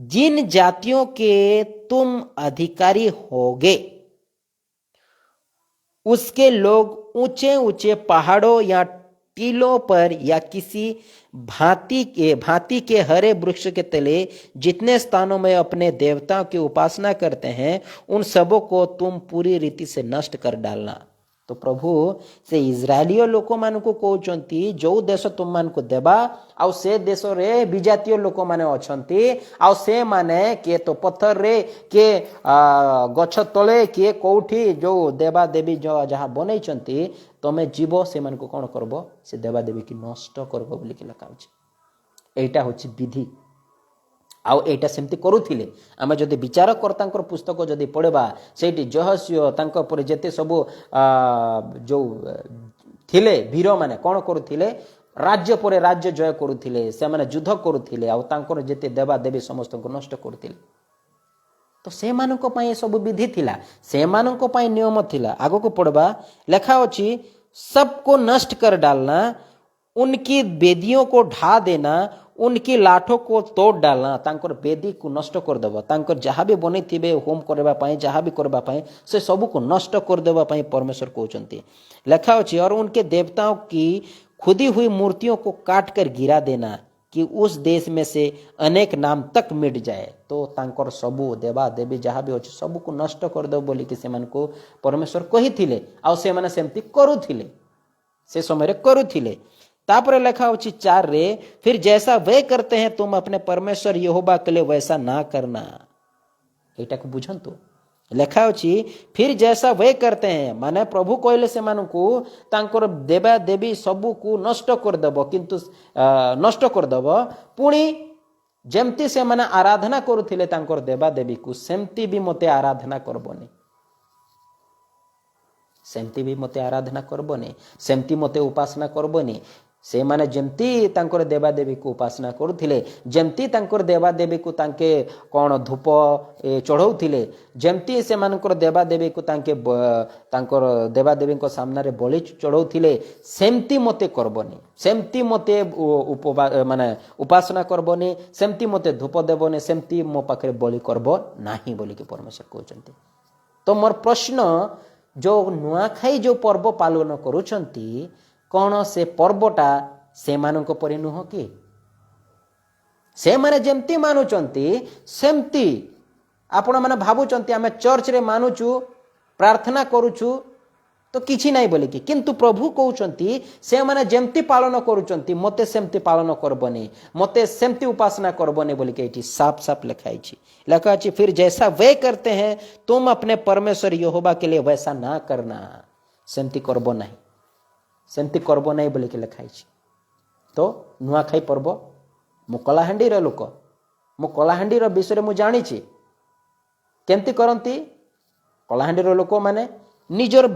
जिन जातियों के तुम अधिकारी होगे उसके लोग ऊंचे ऊंचे पहाड़ों या टीलों पर या किसी भांति के हरे वृक्ष के तले जितने स्थानों में अपने देवताओं की उपासना करते हैं उन सबों को तुम पूरी रीति से नष्ट कर डालना। तो प्रभु से इस्राएलियो लोक मान को कहउचंती जो देश तुम मान को देबा आउ से देश रे विजातीय लोक माने अछंती आउ से माने के तो पत्थर रे के गछ तले के कोठी जो देवा देवी जो जहा बनैचंती तमे जीव से मान को कोन करबो से देवा देवी की नष्ट करबो बोली कि लिखा अछि। एटा होछि विधि आउ एटा सेमती करूथिले। आमे जदि विचारकर्तांकर पुस्तक जदि पढ़बा सेठी जहस्य तांको पर जेते सब जो थिले वीर माने कोन करूथिले राज्य पर राज्य जय करूथिले से माने युद्ध करूथिले आउ तांकर जेते देवा देवी समस्त को नष्ट करूथिले। तो से मानको पई सब विधि थिला से मानको पई नियम थिला। आगो को पढ़बा लिखा अछि सबको नष्ट कर डालना उनकी वेदियों को ढा देना उनकी लाठों को तोड़ डालना तांकर वेदी को नष्ट कर देबा तांकर जहाँ भी बने थिबे होम करबा पई जहाँ भी करबा पई से सब को नष्ट कर देबा पई परमेश्वर कहउचंती। लिखा अछि और उनके देवताओं की खुदी हुई मूर्तियों को काट कर गिरा देना कि उस देश में से अनेक नाम तक मिट जाए। तो तांकर सबु देवा देवी जहाँ भी अछि सब को नष्ट कर दो बोली कि से मान को परमेश्वर कहिथिले आ से माने सेमती करूथिले से समय रे करूथिले। तापर लेखा होची 4 रे, फिर जैसा वे करते हैं तुम अपने परमेश्वर यहोवा के लिए वैसा ना करना। एटा को बुझंतु लेखा होची फिर जैसा वे करते हैं, माने प्रभु कहले से मानकू तांकर देवा देवी सबू को नष्ट कर देबो, किंतु नष्ट कर देबो, पुणी जेमती से माने आराधना करुथिले तांकर देवा देवी को, सेमती भी मते आराधना करबोनी, सेमती भी मते आराधना करबोनी, सेमती मते उपासना करबोनी। से माने जेमती तांकर देवा देवी को उपासना करुथिले, जेमती तांकर देवा देवी को तांके कोन धूप चढ़ौथिले, जेमती से मानकर देवा देवी को तांके तांकर देवा देवी को सामने रे बलि चढ़ौथिले, सेमती मते करबोनी, सेमती मते माने उपासना करबोनी, सेमती मते धूप देबोनी, सेमती मो पाखरे बलि करबो नाही बोली के परमेश्वर कहउचंती। तो मोर प्रश्न, जो नुआखाई जो पर्व पालन करुचंती, कौन से पर्वटा से मानक परि नुह कि? से माने जेमती मानुचंती सेमती आपण माने भाबुचंती आमे चर्च रे मानुचु, प्रार्थना करूचु तो किछि नाही बोले कि, किंतु प्रभु कहउचंती से माने जेमती पालन करूचंती मते सेमती पालन करबनी, मते सेमती उपासना करबनी बोली के एठी साफ साफ लिखाई छी। लिखा अछि फिर जैसा वे करते हैं तुम अपने परमेश्वर यहोवा के लिए वैसा ना करना, सेमती करबो नाही, सेमती करबो नाही बोली के लिखाई छी। तो नुआखाई पर्व मु कलाहांडी रे लोक, मु कलाहांडी रो विषय रे मु जानि छी केमती करंती। कलाहांडी रो लोक माने निजर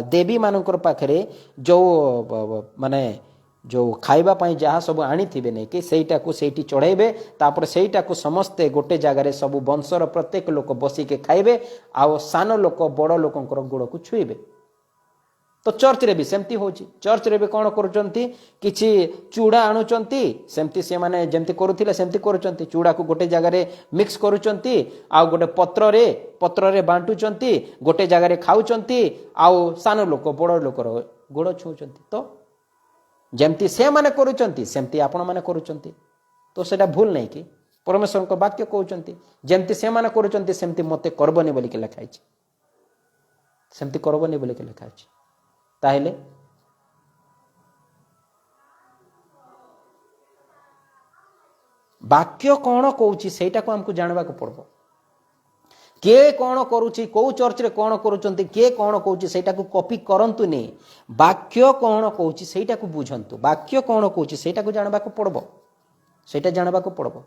देवी मानकर पाखरे जो माने जो खाइबा पाई जहाँ सब आनी थिबे नहीं कि सेटा को सेठी चढ़ाइबे, तापर सेटा को समस्ते गोटे जगार सब वंशर प्रत्येक लोक बसी के खाइबे, आ सान लोक बड़ लोकंकर गोड़ को छुईबे। तो चर्च रे भी सेमती होची, चर्च रे भी कोन करूचंती, किछि चूड़ा आणुचंती, सेमती से माने जेमती करूथिले सेमती करूचंती, चूड़ा को गोटे जगार मिक्स करूचंती, आ गोटे पत्र रे बांटुचंती, गोटे जगार खाउचंती, आ सान लोक बड़ लोकर गोड़ छुचंती। तो जेमती से माने करूचंती सेमती आपण माने करूचंती, तो सेटा भूल नहीं कि? परमेश्वर को वाक्य कहउचंती जेमती से माने करूचंती सेमती मते करबनी बोली के लिखा अछि, सेमती करबनी बोली के लिखा अछि। ताहेले वाक्य कौन कहूची सेटा को हमको जानवा को पड़बो। किए कौन करूची, को चर्च रे कौन करूचंती, किए कौन कहूची सेटा को कॉपी करंतु नहीं, वाक्य कौन कहूची सेटा को बुझंतु, वाक्य कौन कहूची सेटा को जानवा को पड़बो, सेटा जानवा को पड़बो,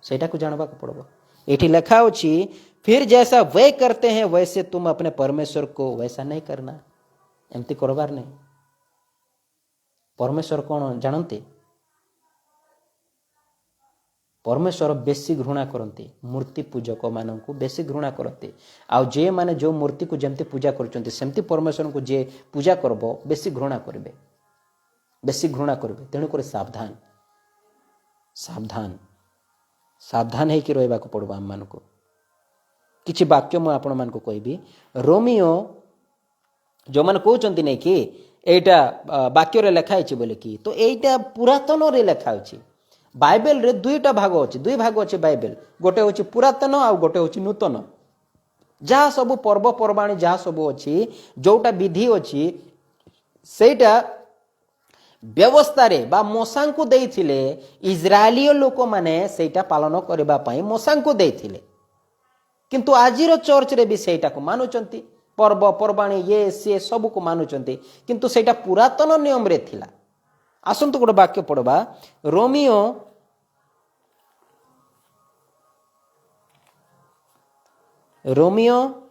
सेटा को जानवा को पड़बो। एठी लिखा होची फिर जैसा वे करते हैं वैसे तुम अपने परमेश्वर को वैसा नहीं करना, एमती करबार नहीं। परमेश्वर कौन जानते? परमेश्वर बेसी घृणा करते मूर्ति पूजक मानन को, बेसी घृणा करते। आउ जे माने जो मूर्ति को जेमती पूजा करचंती सेमती परमेश्वर को जे पूजा करबो बेसी घृणा करबे, बेसी घृणा करबे। तेणु करे सावधान, सावधान, सावधान है कि रहबा को पड़बो हम मानको। किछि वाक्य मु आपण मान को कहबी। रोमियो जो मन कहउचंती नहीं कि एटा वाक्य रे लिखा अछि बोले कि, तो एटा पुरातन रे लिखा अछि। बाइबल रे दुईटा भाग अछि, दुई भाग अछि बाइबल, गोटे होछि पुरातन आ गोटे होछि नूतन। जहाँ सब पर्व पर्वाणी जहाँ सब अछि, जोटा विधि अछि सेटा व्यवस्था रे बा मोसा को देइथिले, इजरायलीय लोक माने सेटा पालन करबा पई मोसा को देइथिले, किंतु आजिर चर्च रे भी सेटा को मानुचंती, पर्व पर्वाणी ये से सब को मानुचंती, किंतु सेटा पुरातन नियम रे थिला। आसंतु गोटे वाक्य पढ़वा, रोमियो रोमियो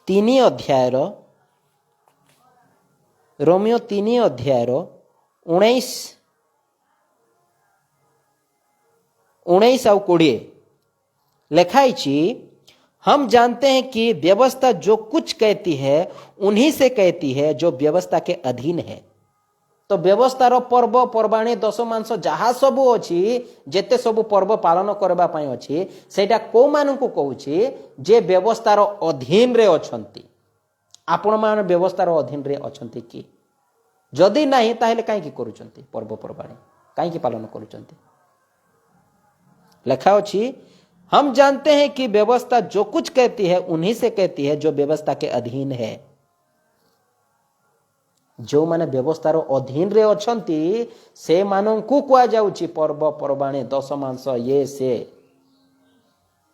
3 अध्यायर, रोमियो 3 अध्यायर 19 और 20 लिखा छी, हम जानते हैं कि व्यवस्था जो कुछ कहती है उन्हीं से कहती है जो व्यवस्था के अधीन है। तो व्यवस्थार पर्व पर्वाणी दश मांस जहाँ सब अच्छी, जेते सब पर्व पालन करबा पई अच्छी, सेटा को मान को कहूची जे व्यवस्थार अधीन रे अछंती। आपण मान व्यवस्थार अधीन रे अछंती कि? जदि नहीं ताहेले काहे करूचंती पर्व पर्वाणी, काहे पालन करूचंती? लिखा अछि, हम जानते हैं कि व्यवस्था जो कुछ कहती है उन्हीं से कहती है जो व्यवस्था के अधीन है। जो माने व्यवस्थार अधीन रे अछंती से माननकु कुआ जाउची पर्व पर्वाणी दश मांस ये से,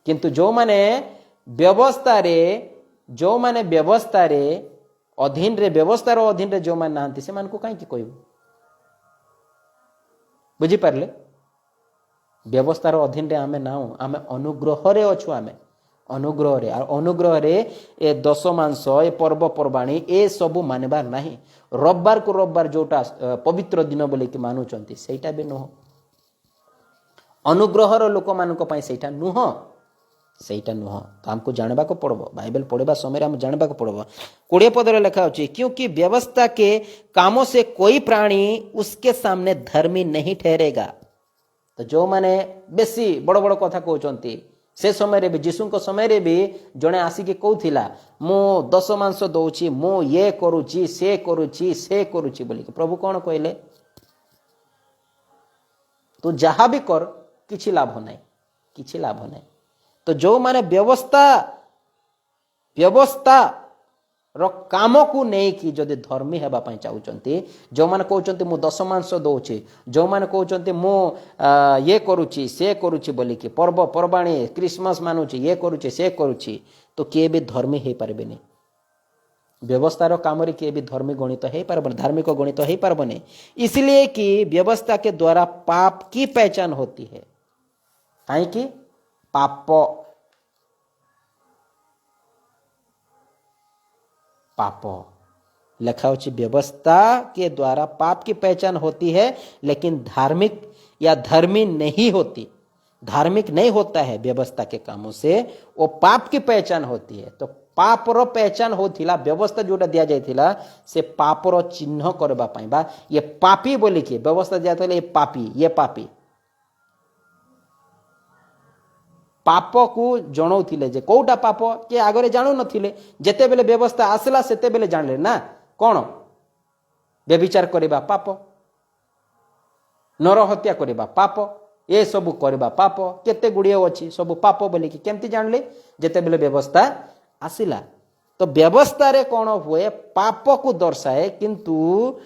किंतु जो माने व्यवस्था रे अधीन रे व्यवस्थार अधीन रे जो माने नांती से मानकु काई की कहबो, बुझी पारले। व्यवस्थार अधीन रे आमे नाउ, आमे अनुग्रह रे अछु, आमे अनुग्रह रे, और अनुग्रह रे ए दश मांस ए पर्व पर्वाणी ए सबु मानबार नाही। रविवार को रविवार जोटा पवित्र दिन बोले कि मानुचंती सेटा भी नुह, अनुग्रहर लोक मानक पई सेटा नुह, सेटा नुह। तो हमको जानबा को पड़बो, बाइबल पढ़ेबा समय हम जानबा को पड़बो। 20 पद रे लिखा अछि, क्योंकि व्यवस्था के कामों से कोई प्राणी उसके सामने धर्मी नहीं ठहरेगा। तो जो माने बेसी बड़ बड़ कथा कहउचंती से समय रे भी, यीशु को समय रे भी जने आसिके कहउथिला मो दश मांस दउची, मो ये करूची से करूची बोली कि प्रभु कौन कहले, तू जहा भी कर किछि लाभ नहीं, किछि लाभ नहीं। तो जो माने व्यवस्था रो काम को नहीं कि जदि धर्मी हेबा पई चाहउचंती, जो माने कहउचंती मु दश मांस दउची, जो माने कहउचंती मु ये करूची से करूची बोली कि पर्व पर्वाणी क्रिसमस मानुची ये करूची से करूची, तो किए भी धर्मी हे पारबेनी। व्यवस्थार काम रे किए भी धर्मी गणित हे पारबनी, धार्मिक गणित हे पारबनी। इसलिए कि व्यवस्था के द्वारा पाप की पहचान होती है। काहे कि पाप लिखा होची व्यवस्था के द्वारा पाप की पहचान होती है, लेकिन धार्मिक या धर्मी नहीं होती, धार्मिक नहीं होता है व्यवस्था के कामों से, वो पाप की पहचान होती है। तो पापर पहचान होथिला व्यवस्था जोटा दिया जायथिला से पापर चिन्ह करबा पई बा ये पापी बोली कि व्यवस्था दिया जायथिला ये पापी, ये पापी पाप को जणौथिले जे कोटा पाप के आगरे जानु नथिले, जेते बेले व्यवस्था आसला सेते बेले जानले ना कोन व्यभिचार करबा पाप, नर हत्या करबा पाप, ए सब करबा पाप, केते गुडिए अछि सब पाप बोली कि केमति जानले, जेते बेले व्यवस्था आसिला। तो व्यवस्था रे कोन हुए पाप को दर्शाए, किंतु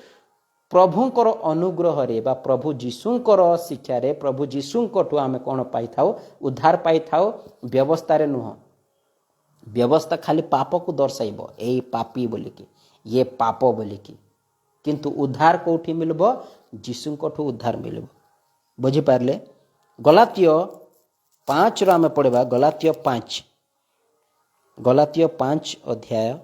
प्रभुंकर अनुग्रह रे बा प्रभु जीशुंकर शिक्षा रे प्रभु जीशुंकठु आमे कोन पाई थाओ, उद्धार पाई थाओ, व्यवस्था रे नुह। व्यवस्था खाली पाप को दर्शाइबो एई पापी बोली कि ये पाप बोली कि, किंतु उद्धार कोठी मिलबो, जीशुंकठु उद्धार मिलबो। बुझी पारले। गलातिय 5 रो आमे पढिबा, गलातिय 5 अध्याय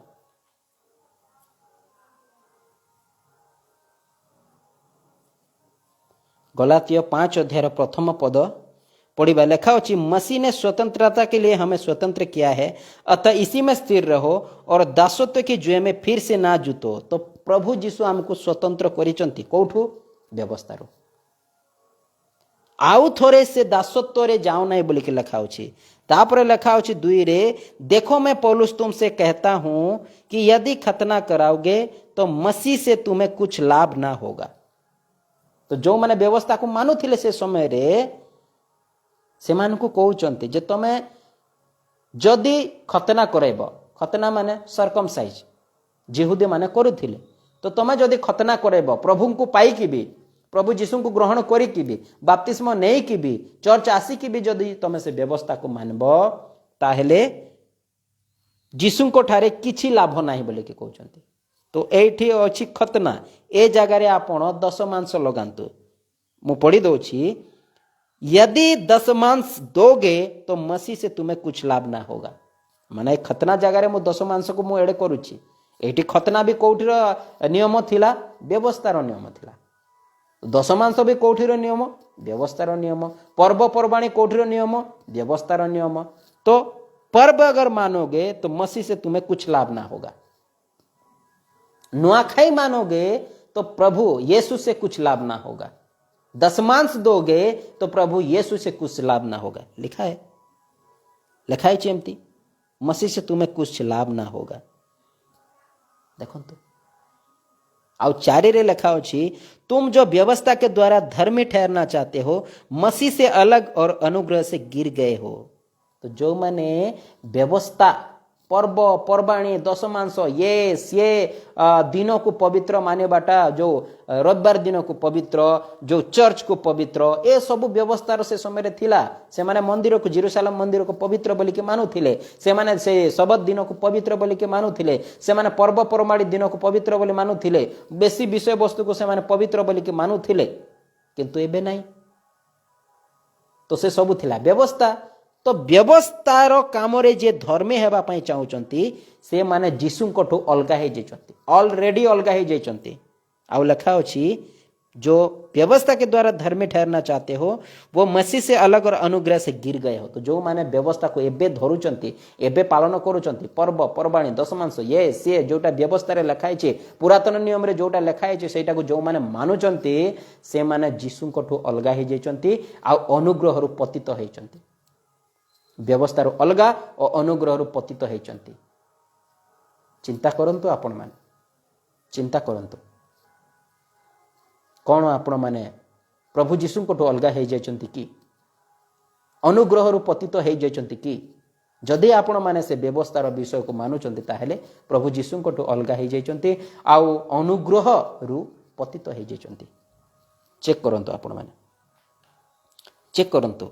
गलातिय 5 अध्याय प्रथम पद पढ़िबा। लिखा होची, मसीह ने स्वतंत्रता के लिए हमें स्वतंत्र किया है, अतः इसी में स्थिर रहो और दासत्व की जुए में फिर से ना जुतो। तो प्रभु जीशु हमको स्वतंत्र करिचंती कोठु व्यवस्थारो, आउ थोरे से दासत्व रे जाओ नहीं बोली के लिखा होची। तापर लिखा होची 2 रे, देखो मैं पौलुस तुमसे कहता हूं कि यदि खतना कराओगे तो मसीह से तुम्हें कुछ लाभ ना होगा। तो जो माने व्यवस्था को मानुथिले से समय रे से मान को कहउचंती जे तमे जदि खतना करैबो, खतना माने सर्कमसाइज जिहुदी माने करुथिले, तो तमे जदि खतना करैबो प्रभु को पाई कि भी, प्रभु जीशु को ग्रहण करी कि भी, बपतिस्मा नै कि भी, चर्च आसी कि भी जदि तमे से व्यवस्था को मानबो, ताहेले जीशु को ठारे किछि लाभ नाही बोले के कहउचंती। तो एठी अछि खतना, ए जगह रे आपण 10 मांस लगांतु। मु पढ़ी दउछि, यदि 10 मांस दोगे तो मसीह से तुम्हें कुछ लाभ ना होगा। माने खतना जगह रे मु 10 मांस को मु एडे करूछि। एठी खतना भी कोठीर नियम थिला, व्यवस्थार नियम थिला। 10 मांस भी कोठीर नियम, व्यवस्थार नियम। पर्व पर्वाणी कोठीर नियम, व्यवस्थार नियम। तो पर्व अगर मानोगे तो मसीह से तुम्हें कुछ लाभ ना होगा। नुआखाई मानोगे तो प्रभु यीशु से कुछ लाभ ना होगा। 10 मांस दोगे तो प्रभु यीशु से कुछ लाभ ना होगा। लिखा है चेमती, मसीह से तुम्हें कुछ लाभ ना होगा। देखो तो आउ 4 रे लिखा होची, तुम जो व्यवस्था के द्वारा धर्मी ठहरना चाहते हो, मसीह से अलग और अनुग्रह से गिर गए हो। तो जो माने व्यवस्था पर्व पर्वाणी दश मांस ये सी दिन को पवित्र मानवाटा जो रविवार दिन को पवित्र जो चर्च को पवित्र ए सब व्यवस्था से समय थिला से माने मंदिर को जेरूसलम मंदिर को पवित्र बोली के मानुथिले से माने से सबत दिन को पवित्र बोली के मानुथिले से माने पर्व पर्वाणी दिन को पवित्र बोली मानुथिले बेसी विषय वस्तु को से माने पवित्र बोली के मानुथिले किंतु एबे नहीं तो से सब थिला व्यवस्था तो व्यवस्थार काम जे धर्मी हेबा पई चाहूचंती से माने जीसुंकठू अलगा हे जाइचंती ऑलरेडी अलगा हे जाइचंती आउ लिखा अछि जो व्यवस्था के द्वारा धर्मी ठहरना चाहते हो वो मसीह से अलग और अनुग्रह से गिर गए हो तो जो माने व्यवस्था को एबे धरुचंती एबे पालन करूचंती पर्व पर्वाणी दशमांश ये से जोटा व्यवस्था रे लिखा है पुरातन नियम रे जोटा लिखा है सेटा को जो माने मानुचंती से माने जीसुंकठू अलगा हे जाइचंती आ अनुग्रह रु पतित हेचंती व्यवस्था अलगा और अनुग्रह पतित होती चिंता करंतु आपण माने चिंता करंतु कौन आपण माने प्रभु जीशु को अलगा हो जाइछंती कि अनुग्रह पतित हो जाइछंती कि जदि आपण माने से व्यवस्थार विषय को मानुचंती ताहेले प्रभु जीशु को अलगा हो जाइछंती आउ अनुग्रह रु पतित हो जाइछंती चेक करंतु आपण माने चेक करंतु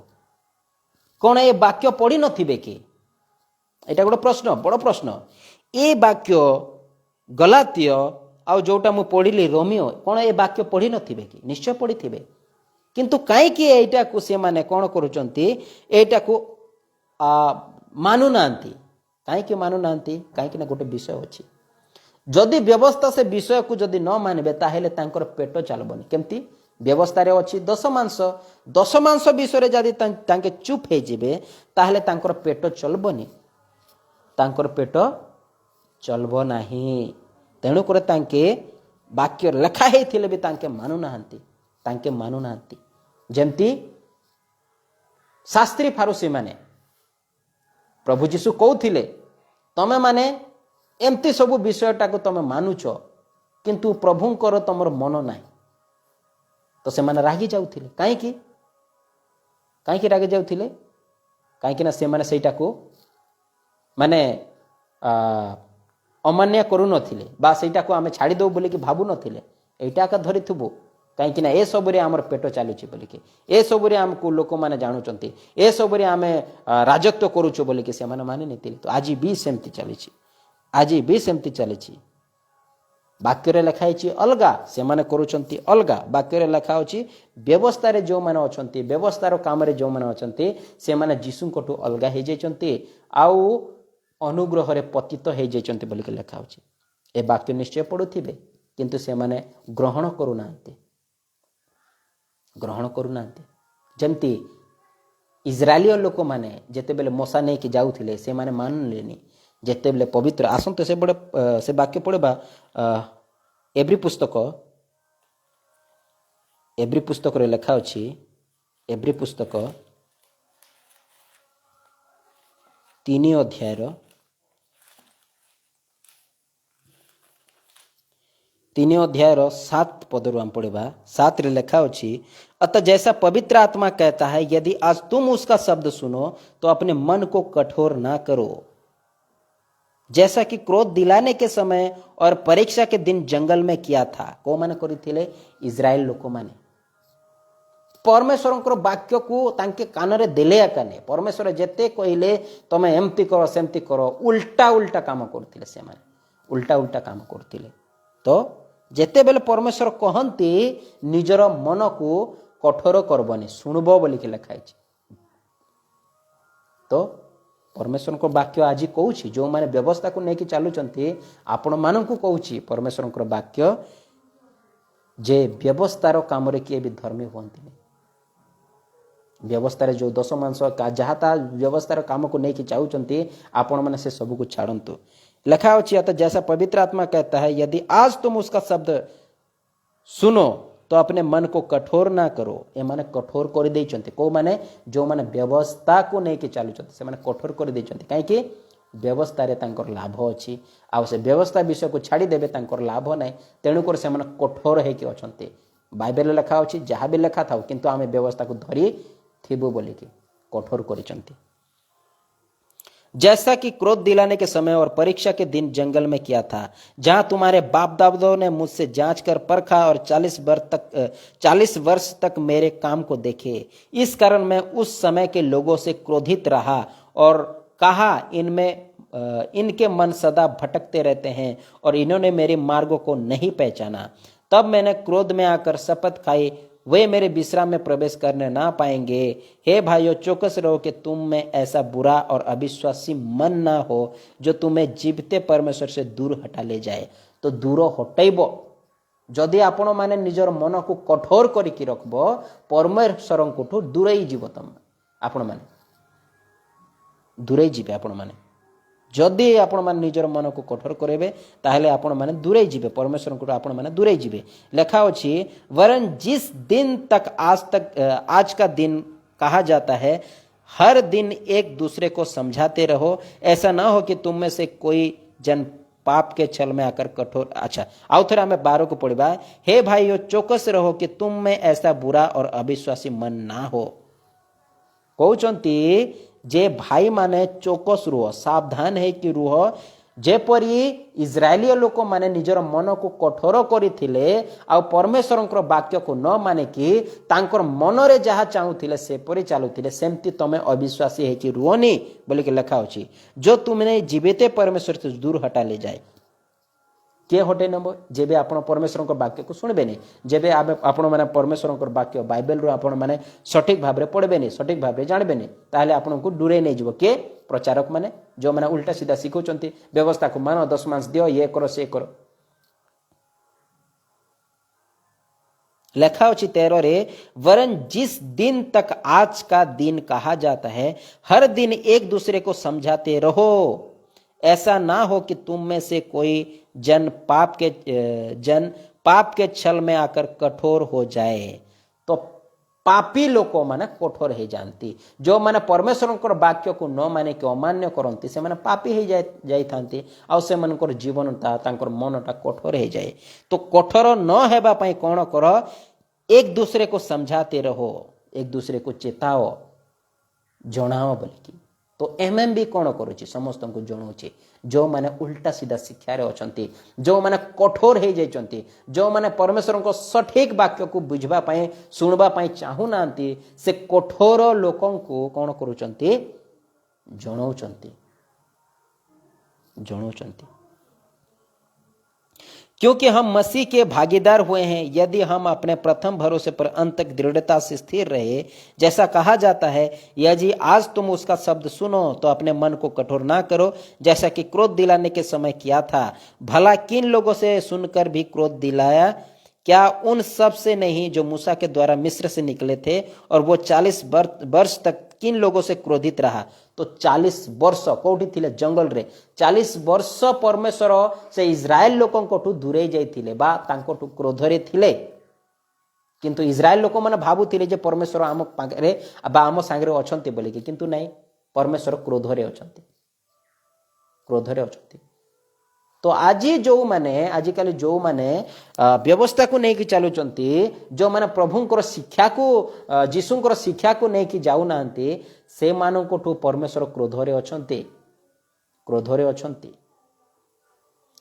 कौन ये वाक्य पढ़ी नथिबे कि एटा गोटे प्रश्न बड़ प्रश्न ए वाक्य गलातीय आउ जोटा मु पढ़िली रोमियो कौन ये वाक्य पढ़ी नथिबे कि निश्चय पढ़ी थिबे किंतु काई कि एटा को से माने कौन करूचंती एटा को मानु नांती काई कि मानु नांती काई कि ना गोटे विषय अछि जदि व्यवस्था से विषय को जदि न मानबे ताहेले तांकर पेट चलबनी केमती व्यवस्था रे अछि दश मांस विषय जदि तांके चुप हे जिबे ताहले तांकर पेट चलबनी तांकर पेट चलबो नाही तेणु करे तांके वाक्य लेखा हेथिले भी तांके मानु नांती जेमती शास्त्री फारूसी माने प्रभु जीशु कहउथिले तमे माने एमती सब विषयटा को तमे मानुछ किंतु प्रभुंकर तमर मन नाही तो से माने रागी जाउथिले काहे कि रागी जाउथिले काहे कि ना से माने सेटा को माने अमान्य करू नथिले बा सेटा को आमे छाड़ी दो बोली कि भाबु नथिले एटा का धरिथबो काहे कि ना ए सब रे हमर पेट चालुची बोली कि ए सब रे हमको लोक माने जानुचंती ए सब रे आमे राजत्व करूचो बोली कि से माने नथिले तो आज भी सेमती चलीची वाक्य लिखा है अलगा से माने करूचंती अलगा वाक्य लिखा होची व्यवस्था रे जो माने अछंती व्यवस्थार काम रे जो माने अछंती से माने जीसु कोठू अलगा हे जाइचंती आउ अनुग्रह रे पतित हे जाइचंती बोली के लिखा होची ए वाक्य निश्चय पढुथिबे किंतु से माने ग्रहण करू नांती जेमती इजराइलिय लोक माने जेते बेले मोसा नै कि जाउथिले से माने मानलेनी जेते बेले पवित्र आसंत से बड़े से वाक्य पढ़ेबा एब्री पुस्तक रे लिखा अछि एब्री पुस्तक 3 अध्याय 7 पद हम पढ़ेबा 7 रे लिखा अछि अतः जैसा पवित्र आत्मा कहता है यदि आज तुम उसका शब्द सुनो तो अपने मन को कठोर ना करो जैसा कि क्रोध दिलाने के समय और परीक्षा के दिन जंगल में किया था को माने करिथिले इजराइल लोक माने परमेश्वर वाक्य को तांके कान रे देले काने परमेश्वर जेते कहले तमे एमती करो सेमती करो उल्टा काम करथिले से माने उल्टा काम करथिले तो जेते बेले परमेश्वर कहंती निजर मन को कठोर करबनी सुनबो बोली के लिखा है तो परमेश्वर को वाक्य आज कहूँ जो माने व्यवस्था को लेकिन चलुचंती आपण मान को कहूँ परमेश्वर वाक्य जे व्यवस्थार काम रे किए भी धर्मी हुंती व्यवस्था जो दश मांस जहाँ व्यवस्थार काम को लेकिन चाहूँगी आपण मैंने से सब को छाड़तु लिखा होची अतः जैसा पवित्र आत्मा कहता है यदि आज तुम उसका शब्द सुनो तो अपने मन को कठोर ना करो ए माने कठोर कर देइचंती को माने जो माने व्यवस्था को लेकिन चालुचंती से माने कठोर कर देइचंती काहे कि व्यवस्था रे तांकर लाभ अछि आ से व्यवस्था विषय को छाड़ी देबे तांकर लाभ नै तेणु कर से माने कठोर हे कि अछंती बाइबल लिखा होची जहाँ भी लिखा था किंतु आमे व्यवस्था को धरी थिबो बोली कि कठोर करिचंती जैसा कि क्रोध दिलाने के समय और परीक्षा के दिन जंगल में किया था, जहां तुम्हारे बाप दादों ने मुझसे जांच कर परखा और 40 वर्ष तक मेरे काम को देखे। इस कारण मैं उस समय के लोगों से क्रोधित रहा और कहा, इनके मन सदा भटकते रहते हैं और इन्होंने मेरे मार्गों को नहीं पहचाना। तब मैंने क्रोध में आकर शपथ खाई, वे मेरे विश्राम में प्रवेश करने ना पाएंगे। हे भाइयों, चौकस रहो कि तुम में ऐसा बुरा और अविश्वासी मन ना हो जो तुम्हें जीवते परमेश्वर से दूर हटा ले जाए। तो दूर हटैब जदि आपण माने निजर मन को कठोर करिकी रखबो, परमेश्वर को दूरे जीव तुम आपण माने दूरे जीवे। आपण माने जदि आपण माने निजर मन को कठोर करेबे ताहले आपण माने दूरे जीवे, परमेश्वर को आपण माने दूरे जीवे। लिखा अछि, वरन जिस दिन तक आज का दिन कहा जाता है, हर दिन एक दूसरे को समझाते रहो, ऐसा ना हो कि तुम में से कोई जन पाप के छल में आकर कठोर। अच्छा, आउ थोड़ा हमें 12 को पढ़िबा। हे भाइयों, चौकस रहो कि तुम में ऐसा बुरा और अविश्वासी मन ना हो। कहउचंती जे भाई माने चौकस रुह, सावधान है कि रुह, जेपरी इस्राएली लोक माने निजर मन को कठोर करथिले आ परमेश्वरंकर वाक्य को न माने कि तांकर मन रे जहा चाहूथिले सेपरी चालुथिले, सेमती तमे अविश्वासी है कि रुहनी बोली के लिखा अछि, जो तुमने जीविते परमेश्वर से दूर हटा ले जाए। किए हटे नब जेबे आपण परमेश्वर वाक्य को शुणबे नहीं, जेबे आपण मैंने परमेश्वर वाक्य बाइबल रू आपण मैंने सठिक भाव में पढ़बे नहीं, सठिक भाव में जानबे नहीं, ताहले आपण को दूरे नहीं जीव। किए प्रचारक माने जो मैंने उल्टा सीधा शिखौचंती, व्यवस्था को मान, 10 मास दियो, ये करो से करो। लिखा अछि 13 रे, वरन जिस दिन तक आज का दिन कहा जाता है, हर दिन एक दूसरे को समझाते रहो, ऐसा ना हो कि तुम में से कोई जन पाप के छल में आकर कठोर हो जाए। तो पापी लोको माने कठोर हो जानती, जो माने परमेश्वर वाक्य को न माने कि अमान्य करती, से माने पापी हो जाई थांती, आ से मनकर जीवन तांकर मनटा कठोर हो जाए। तो कठोर न हेबा पई कोन कर, एक दूसरे को समझाते रहो, एक दूसरे को चेताओ, जणाओ बोलिकी। तो एमएम भी कौन करुच्ची, समस्त को जनाऊँगी, जो माने उल्टा सीधा शिक्षार अच्छी, जो माने कठोर हो जाइछंती, जो माने परमेश्वर को सठिक वाक्य को बुझबा पाए शुणबा पाए चाहू नांती, से कठोर लोकन को कौन करुचंती, जनाऊचंती। क्योंकि हम मसीह के भागीदार हुए हैं, यदि हम अपने प्रथम भरोसे पर अंत तक दृढ़ता से स्थिर रहे। जैसा कहा जाता है, यदि आज तुम उसका शब्द सुनो तो अपने मन को कठोर ना करो, जैसा कि क्रोध दिलाने के समय किया था। भला किन लोगों से सुनकर भी क्रोध दिलाया? क्या उन सब से नहीं जो मूसा के द्वारा मिस्र से निकले थे? और वो 40 वर्ष तक किन लोगों से क्रोधित रहा? तो 40 वर्ष कौटी थिले, जंगल रे 40 वर्ष परमेश्वर से इस्राएल लोकों को दूरे जाइथिले बा तांको क्रोधरे थिले। किंतु इस्राएल लोक माने भाबुथिले जे परमेश्वर आम पाखरे बा आम सांगरे अछंती बोलिके, किंतु नहीं, परमेश्वर क्रोधरे अछंती। तो आज जो माने आजिकल जो माने व्यवस्था को नहीं कि चलुचंती, जो माने प्रभुंकर शिक्षा को जीशुंकर शिक्षा को नहीं कि जाऊ नांती, से माननको ठू परमेश्वर क्रोधरे अछंती।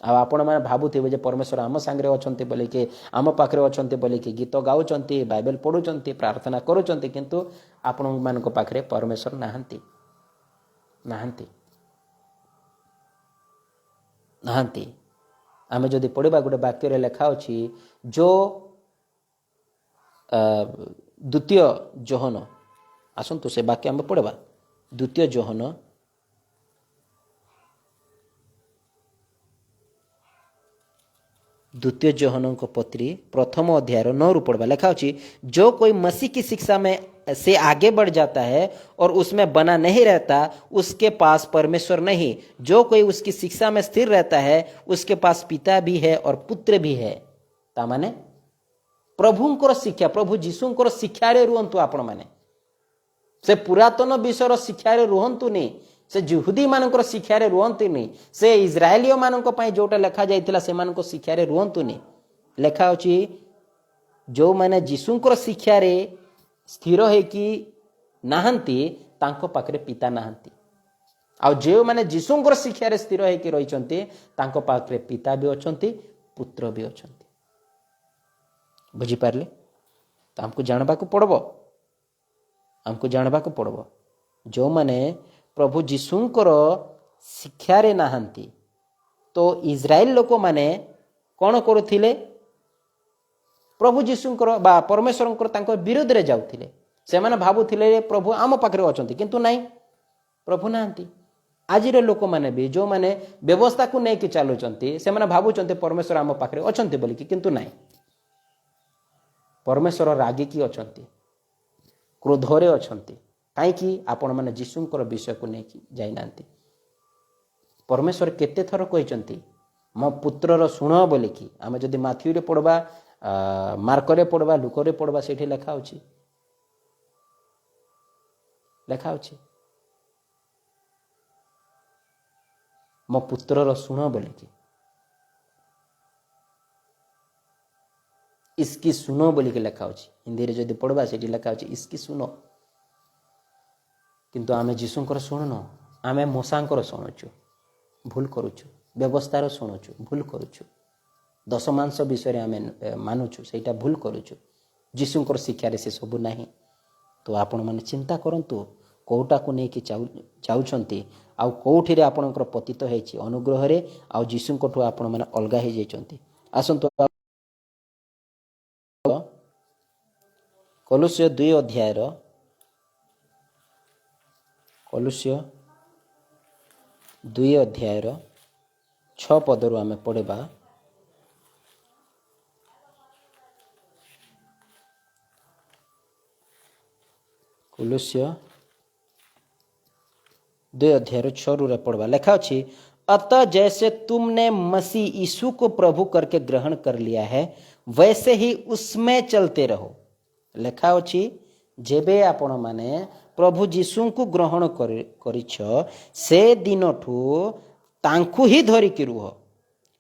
आपण मैंने भावुवे जे परमेश्वर आम सांगरे अछंती बोलिके, आम पाखरे अछंती बोलिके गीत गाउचंती, बाइबल पढ़ुचंती, प्रार्थना करूचंती, किंतु आपण मानक पाखरे परमेश्वर नाहंती। आमे जदि पढ़ा गोटे वाक्य लेखा अच्छी, जो द्वितीय जोहन, आसतु से वाक्य आम पढ़ा। द्वितीय जोहन को पत्री प्रथम अध्याय 9 रु पढ़वा। लिखा अच्छी, जो कोई मसीह की शिक्षा में से आगे बढ़ जाता है और उसमें बना नहीं रहता, उसके पास परमेश्वर नहीं। जो कोई उसकी शिक्षा में स्थिर रहता है, उसके पास पिता भी है और पुत्र भी है। ता माने प्रभुंकर शिक्षा, प्रभु जीशुंकर शिक्षा रे रुहंतु। आपण माने से पुरातन विषयर शिक्षा रे रुहंतुनी, से यहूदी मानकर शिक्षा रे रुहंतुनी, से इस्राएली मानक पई जोटा लेखा जाइतिला से मानक शिक्षा रे रुहंतुनी। लेखा अछि, जो माने जीशुंकर शिक्षा रे स्थिर है कि नाहंती, तांको पाखरे पिता नाहंती। ଆଉ ଯେଉଁମାନେ ଯୀଶୁଙ୍କର ଶିକ୍ଷାରେ ସ୍ଥିର ହେଇକି ରହିଛନ୍ତି ତାଙ୍କ ପାଖରେ ପିତା ବି ଅଛନ୍ତି, ପୁତ୍ର ବି ଅଛନ୍ତି। ବୁଝିପାରିଲେ? ତ ଆମକୁ ଜାଣିବାକୁ ପଡ଼ିବ, ଆମକୁ ଜାଣିବାକୁ ପଡ଼ିବ ଯେଉଁମାନେ ପ୍ରଭୁ ଯୀଶୁଙ୍କର ଶିକ୍ଷାରେ ନାହାନ୍ତି। ତ ଇସ୍ରାଏଲ ଲୋକମାନେ କ'ଣ କରୁଥିଲେ? ପ୍ରଭୁ ଯୀଶୁଙ୍କର ବା ପରମେଶ୍ୱରଙ୍କର ତାଙ୍କ ବିରୋଧରେ ଯାଉଥିଲେ। ସେମାନେ ଭାବୁଥିଲେ ପ୍ରଭୁ ଆମ ପାଖରେ ଅଛନ୍ତି, କିନ୍ତୁ ନାହିଁ, ପ୍ରଭୁ ନାହାନ୍ତି। ଆଜିର ଲୋକମାନେ ବି ଯେଉଁମାନେ ବ୍ୟବସ୍ଥାକୁ ନେଇକି ଚାଲୁଛନ୍ତି ସେମାନେ ଭାବୁଛନ୍ତି ପରମେଶ୍ୱର ଆମ ପାଖରେ ଅଛନ୍ତି ବୋଲିକି, କିନ୍ତୁ ନାହିଁ। ପରମେଶ୍ୱର ରାଗିକି ଅଛନ୍ତି, କ୍ରୋଧରେ ଅଛନ୍ତି। କାହିଁକି? ଆପଣମାନେ ଯୀଶୁଙ୍କର ବିଷୟକୁ ନେଇକି ଯାଇନାହାନ୍ତି। ପରମେଶ୍ୱର କେତେ ଥର କହିଛନ୍ତି ମୋ ପୁତ୍ରର ଶୁଣ ବୋଲିକି। ଆମେ ଯଦି ମାଥିଉରେ ପଢ଼ବା, ମାର୍କରେ ପଢ଼ବା, ଲୁକରେ ପଢ଼ବା, ସେଇଠି ଲେଖା ଅଛି, ଲେଖା ଅଛି ମୋ ପୁତ୍ରର ଶୁଣ ବୋଲିକି। ଇସ୍କି ଶୁଣ ବୋଲିକି ଲେଖା ଅଛି। ହିନ୍ଦୀରେ ଯଦି ପଢ଼ବା ସେଇଠି ଲେଖା ଅଛି ଇସ୍କି ଶୁଣ। କିନ୍ତୁ ଆମେ ଯୀଶୁଙ୍କର ଶୁଣୁନୁ, ଆମେ ମୂଷାଙ୍କର ଶୁଣୁଛୁ, ଭୁଲ କରୁଛୁ। ବ୍ୟବସ୍ଥାର ଶୁଣୁଛୁ, ଭୁଲ କରୁଛୁ। ଦଶମାଂଶ ବିଷୟରେ ଆମେ ମାନୁଛୁ, ସେଇଟା ଭୁଲ କରୁଛୁ। ଯୀଶୁଙ୍କର ଶିକ୍ଷାରେ ସେ ସବୁ ନାହିଁ। ତ ଆପଣମାନେ ଚିନ୍ତା କରନ୍ତୁ କେଉଁଟାକୁ ନେଇକି ଯାଉଛନ୍ତି, ଆଉ କେଉଁଠିରେ ଆପଣଙ୍କର ପତିତ ହେଇଛି ଅନୁଗ୍ରହରେ, ଆଉ ଯୀଶୁଙ୍କଠୁ ଆପଣମାନେ ଅଲଗା ହେଇଯାଇଛନ୍ତି। ଆସନ୍ତୁ କଲୋସ୍ୟ 2 ଅଧ୍ୟାୟର କଲୋସ୍ୟ 2 ଅଧ୍ୟାୟର 6 ପଦରୁ ଆମେ ପଢ଼ିବା। कलुस्य 2 अध्याय 6 पढ़वा लिखा अच्छी, अतः जैसे तुमने मसीह यीशु को प्रभु करके ग्रहण कर लिया है वैसे ही उसमें चलते रहो। लिखा अच्छी जेबे आपण माने प्रभु यीशु को ग्रहण करिछ से दिन ठू तांकु ही धरिकी रुह।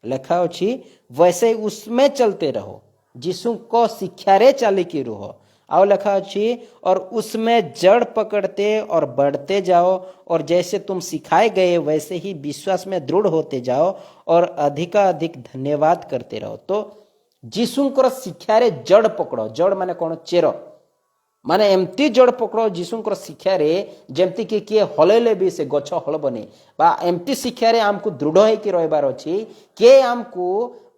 लिखा अच्छी वैसे उसमें चलते रहो, यीशु को शिक्षा रे चालिकी रुह। और लिखा अच्छी और उसमें जड़ पकड़ते और बढ़ते जाओ, और जैसे तुम सिखाए गए वैसे ही विश्वास में दृढ़ होते जाओ और अधिकाधिक धन्यवाद करते रहो। तो यीशुଙ୍କର ଶିକ୍ଷାରେ जड़ पकड़। जड़ माने कौन? चेर। माने एमती जड़ पकड़ यीशुଙ୍କର ଶିକ୍ଷାରେ ଯେମିତି କି କିଏ ହଲେଇଲେ ବି ସେ ଗଛ ହଳବନି, ବା ଏମତି ଶିକ୍ଷାରେ ଆମକୁ ଦୃଢ଼ ହେଇକି ରହିବାର ଅଛି। କିଏ ଆମକୁ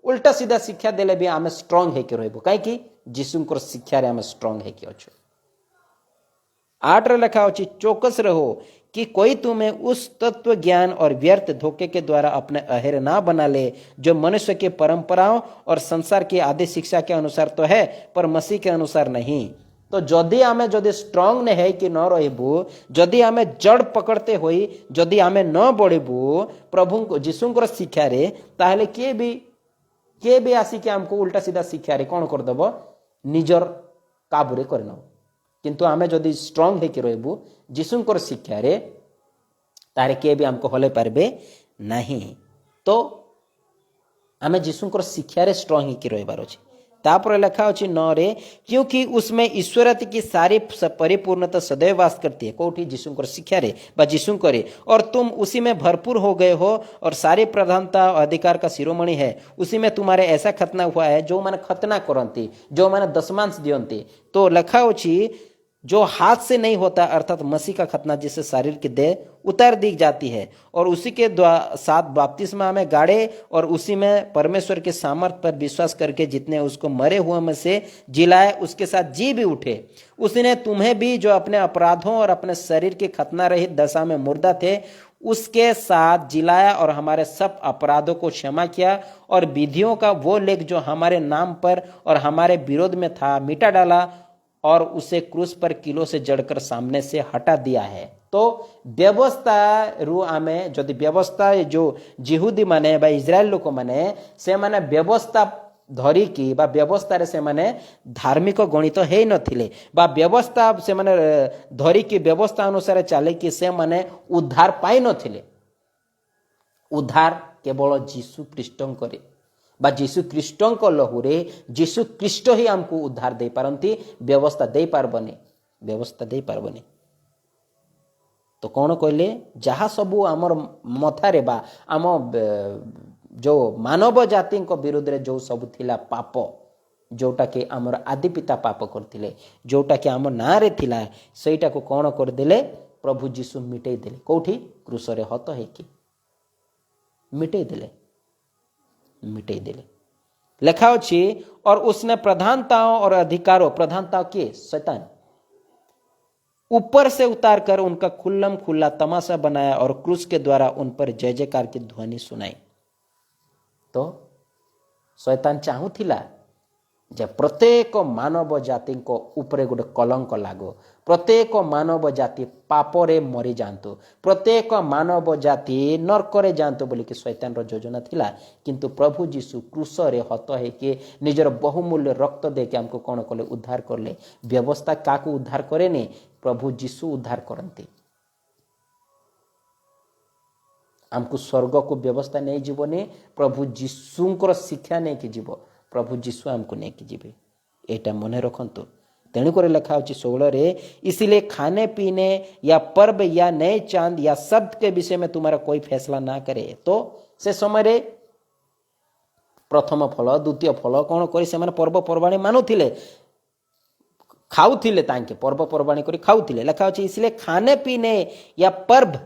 उल्टा सीधा शिक्षा देले भी आम स्ट्रांग होकर रहबो। कहीं यीशुଙ୍କର शिक्षा रे आम स्ट्रांग होकर अच्छे। 8 लिखा अच्छी, चौकस रहो कि कोई तुम्हें उस तत्व ज्ञान और व्यर्थ धोखे के द्वारा अपने अहेर ना बना ले जो मनुष्य के परंपराओं और संसार की आदि शिक्षा के अनुसार तो है पर मसीह के अनुसार नहीं। तो जदि आम जदि स्ट्रांग ने है कि न रहबू, जदि आम जड़ पकड़ते हुई जदि आम न बढ़बू प्रभु यीशुଙ୍କର शिक्षारे, ताहले किए भी आसिक आमको उल्टा सीधा शिक्षा रे कौन करदेव? निजर काबूरे करन। किंतु आमे जदि स्ट्रांग होकर रहबू यीशुଙ୍କର शिक्षा रे, तारे किए भी आमको हले पारबे नहीं। तो आमे यीशुଙ୍କର शिक्षा रे स्ट्रांग होकर रहबार अछि। तापर लिखा अच्छी 9 रे, क्योंकि उसमें ईश्वरत्व की सारी परिपूर्णता सदैव वास करती है। कोठी? यीशुଙ୍କର शिक्षा रे बा यीशु करे, और तुम उसी में भरपूर हो गए हो और सारी प्रधानता अधिकार का शिरोमणि है। उसी में तुम्हारे ऐसा खतना हुआ है जो माने खतना करती, जो माने दशमांश दियंती। तो लिखा अच्छी जो हाथ से नहीं होता, अर्थात मसीह का खतना जिससे शरीर की देह उतार दी जाती है, और उसी के साथ बपतिस्मा में गाड़े, और उसी में परमेश्वर के सामर्थ पर विश्वास करके जितने उसको मरे हुए में से जिलाए उसके साथ जी भी उठे। उसने तुम्हें भी जो अपने अपराधों और अपने शरीर की खतना रहित दशा में मुर्दा थे उसके साथ जिलाया, और हमारे सब अपराधों को क्षमा किया, और विधियों का वो लेख जो हमारे नाम पर और हमारे विरोध में था मिटा डाला, और उसे क्रूस पर किलो से जड़कर सामने से हटा दिया है। तो व्यवस्था रु आमे जदि व्यवस्था जो जिहुदी माने बा इस्राएल लोक माने से माने व्यवस्था धरिकी बा व्यवस्था से माने धार्मिक गणित है नथिले, बा व्यवस्था से माने धरिकी व्यवस्था अनुसार चले कि से माने उद्धार पाई नथिले। उद्धार केवल यीशु ख्रीष्टन करे बा यीशु ख्रीष्टଙ୍କ लहुरे यीशु ख्रीष्ट ही हमको उद्धार दे पारंती, व्यवस्था दे पारबनी, व्यवस्था दे पारबनी। तो कौन कहले जहाँ सबू आमर मथारे बा आम जो मानव जाति विरुद्ध रे जो सब थिला पाप जोटा कि आमर आदि पिता पाप करथिले जोटा कि आम ना रे थिला सेटा को कौन करदेले प्रभु जीशु मिटेई देले कोठी क्रूस रे हत हेकी मिटेई देले लिखा अछि और उसने प्रधानताओं और अधिकारों प्रधानताओं के शैतान ऊपर से उतार कर उनका खुल्लम खुल्ला तमाशा बनाया और क्रूस के द्वारा उन पर जय जयकार की ध्वनि सुनाई। तो शैतान चाहूथिला जे प्रत्येक मानव जाति को ऊपर गोटे कलंक लागो प्रत्येक मानव जाति पापरे मरी जातु प्रत्येक मानव जाति नरकरे जातु बोली कि शैतान रो योजना थिला किंतु प्रभु जीशु क्रूस रे हत हेके निजर बहुमूल्य रक्त देके हमको कौन कले उद्धार करले। व्यवस्था काकू उद्धार करेनी प्रभु जीशु उद्धार करती आमको स्वर्ग को व्यवस्था नहीं जीवनी प्रभु जीशुंकर शिक्षा नहीं कि जीव प्रभु जीशु आमको नहीं कि जीवे एटा मने रखंतु। तेणुक लिखा हो 16 रे इसलिए खाने पीने या पर्व या नए चांद या शब्द के विषय में तुम्हारा कोई फैसला ना करे। तो से समय रे प्रथम फल द्वितीय फल कौन करी से पर्वपर्वाणी मानुथिले खाऊथिले तांके पर्वपर्वाणी करी खाऊथिले। लिखा हो इसलिए खाने पीने या पर्व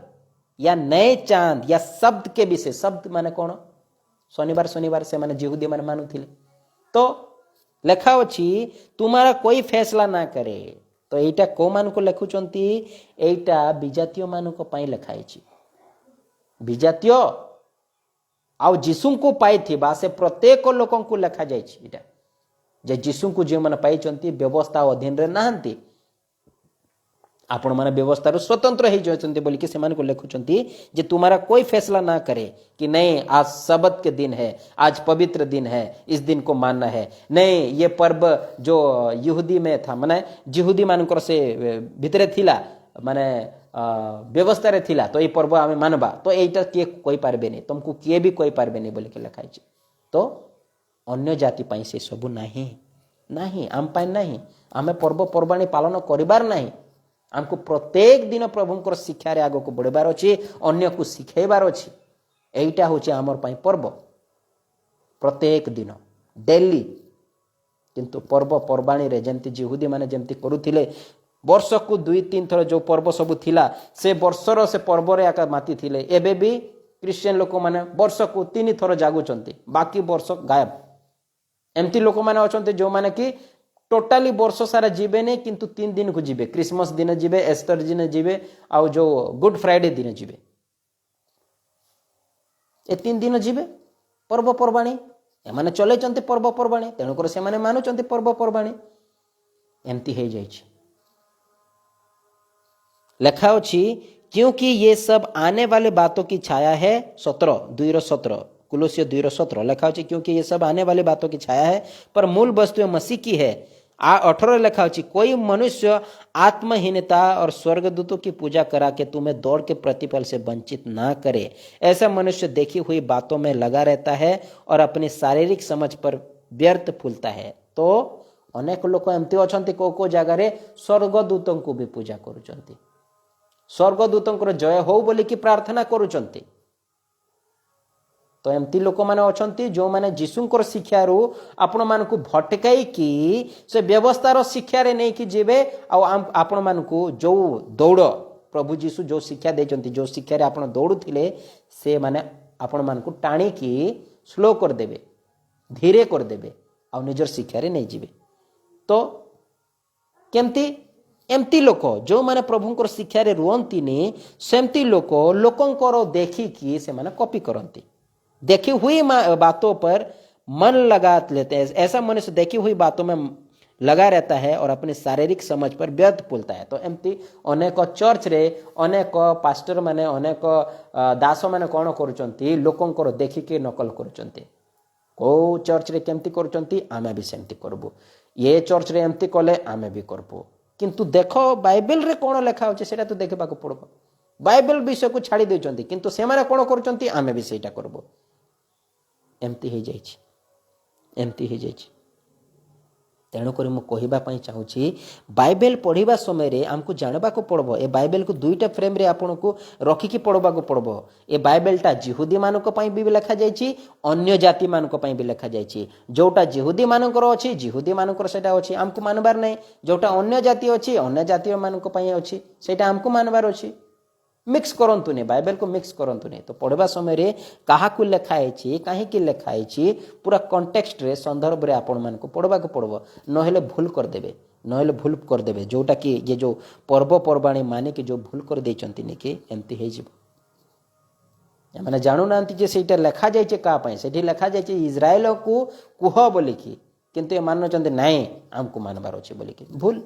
या नए चांद या शब्द के विषय शब्द माने कौन शनिवार शनिवार से माने जिहुदी माने मानुथिले। तो लिखा अछि तुम्हारा कोई फैसला ना करे। तो एटा को मान को लिखुचंती एटा विजातीय मान को पाई लिखाई छी विजातीय आउ जीसु को पाई थी बा से प्रत्येक लोकन को लिखा जाय छी एटा जे जीसु को जे माने पाई चंती व्यवस्था अधीन रे नाहंती आपण माने व्यवस्था रो स्वतंत्र हो जाते बोल के सेमान को लिखुचंती जे तुम्हारा कोई फैसला ना करे कि नहीं आज सबत के दिन है आज पवित्र दिन है इस दिन को मानना है नहीं ये पर्व जो यहूदी में था माने जिहुदी मानकर से भितरे थिला माने व्यवस्था रे थिला तो ये पर्व आमे मानबा तो एटा के कोई पारबे नहीं तुमको किए भी कोई पारबे नहीं बोल के लिखाई छी। तो अन्य जाति पाई से सब नाही नाही आम पाई नाही आमे पर्व पर्वाणी पालन करिबार नाही आमको प्रत्येक दिन प्रभुंकर शिक्षा रे आगो को बढ़बार अछि अन्य को शिखेबार अछि एटा होछि आमर पाई पर्व प्रत्येक दिन डेली किंतु पर्व पर्वाणी रे जेमति जिहुदी माने जेमति करूथिले वर्ष को 2-3 थर जो पर्व सब थिला से वर्षर से पर्व रे आका माती थिले एबे भी क्रिश्चियन लोक माने वर्ष को 3 थर जागुचंती बाकी वर्ष गायब एमती लोक माने अछंते जो माने कि टोटाली वर्ष सारा जीवे नहीं किंतु 3 दिन को जीवे क्रिसमस दिन जीवे एस्टर दिन जीवे आउ जो गुड फ्राइडे दिन जीवे ए 3 दिन जीवे पर्वपर्वाणी एमाने चले चंते पर्वपर्वाणी तेणुकर से माने मानुचंते पर्वपर्वाणी एमती हो जाइए। लिखा अछि क्योंकि ये सब आने वाले बातों की छाया है 17 कुलोसियो 2:17 लिखा अछि क्योंकि ये सब आने वाली बातों की छाया है पर मूल वस्तु मसीह की है। 18 लिखा अछि कोई मनुष्य आत्महीनता और स्वर्गदूतों की पूजा करा के तुम्हें दौड़ के प्रतिफल से वंचित ना करे। ऐसा मनुष्य देखी हुई बातों में लगा रहता है और अपनी शारीरिक समझ पर व्यर्थ फूलता है। तो अनेक लोक एमती अछंती को जगह रे स्वर्गदूतों को भी पूजा करूचंती स्वर्गदूतों जय हो बोली की प्रार्थना करूचंती। तो एमती लोक माने अछंती जो माने जीसुंकर शिक्षा रू आपण मान को भटकाई की से व्यवस्था रो शिक्षा रे नहीं कि जीवे आपण मान को जो दौड़ प्रभु जीसु जो शिक्षा देचंती जो शिक्षा रे आपण दौड़ुथिले से माने आपण मान को टाणी की स्लो कर देबे धीरे कर देबे आ निजर शिक्षा रे नहीं जीवे। तो केमती एमती लोक जो माने प्रभुंकर शिक्षा रे रुहंतीनी सेमती लोक लोकंकर देखी की से माने कॉपी करंती देखी हुई बातों पर मन लगा लेते हैं। ऐसा मनुष्य देखी हुई बातों में लगा रहता है और अपनी शारीरिक समझ पर व्यर्थ फूलता है। तो एमती अनेक चर्च रे अनेक पास्टर माने अनेक दास माने कौन करुचंती लोकंकर देखिके नकल करुचंती को चर्च रे केमती करुचंती आमे भी सेमती करबो ये चर्च रे एमती कले आमे भी करबो किंतु देखो बाइबल रे कौन लिखा होचे सेटा तो देखबा को पड़बो बाइबल विषय को छाड़ी देचंती किंतु से माने कौन करुचंती आमे भी सेटा करबो एमती हो जाइए। तेणुक मुझे चाहूँगी बाइबल पढ़ा समय आमको जानवा पड़ब ए बाइबल को दुईटा फ्रेम रे आपन को रखिकी पढ़वा पड़ब ए बाइबलटा जिहुदी मानक भी लिखा जाइए अन्य जाति मानक भी लिखा जाइए जोटा जिहुदी मानकर अच्छी जिहुदी मानकर सेटा अच्छी आमको मानबार नहीं जोटा अन्य जाति अच्छी अन्य जाति मानक अच्छी सेटा आमको मानबार अच्छी मिक्स करंतुनी बाइबल को मिक्स करंतुनी तो पढ़वा समय रे कहा लिखाई कहीं लिखाई पूरा कंटेक्स्ट रे संदर्भ रे आपण मान को पढ़वा पड़ब नहेले भूल करदेवे नहेले भूल करदेवे जोटा कि ये जो पर्वपर्वाणी माने कि जो भूल कर देचंती नि कि एमती हे जिवो माने जानु नांती जे सेटा लिखा जाइए का पई सेठी लिखा जाइए इज्राएल को कुह बोली कि किंतु ए मानचंते नाही हमको मानबार अछि बोली कि भूल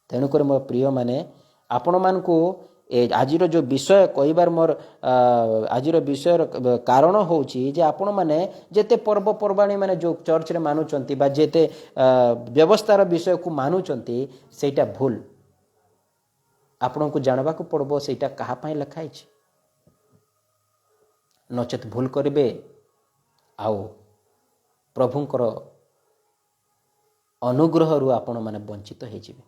तेणु कर मो प्रिय माने आपण मान को आजिर जो विषय कहबार मोर आजिर विषय कारण होची जे आपण माने जेते पर्वपर्वाणी माने जो चर्च रे मानुचंती बा जेते व्यवस्थार विषय को मानुचंती सेटा भूल आपण को जानवा को पड़बो सेटा कहा पई लिखाई छै नचेत भूल करिवे आउ प्रभुंकर अनुग्रह रु आपण माने वंचित हो जिवे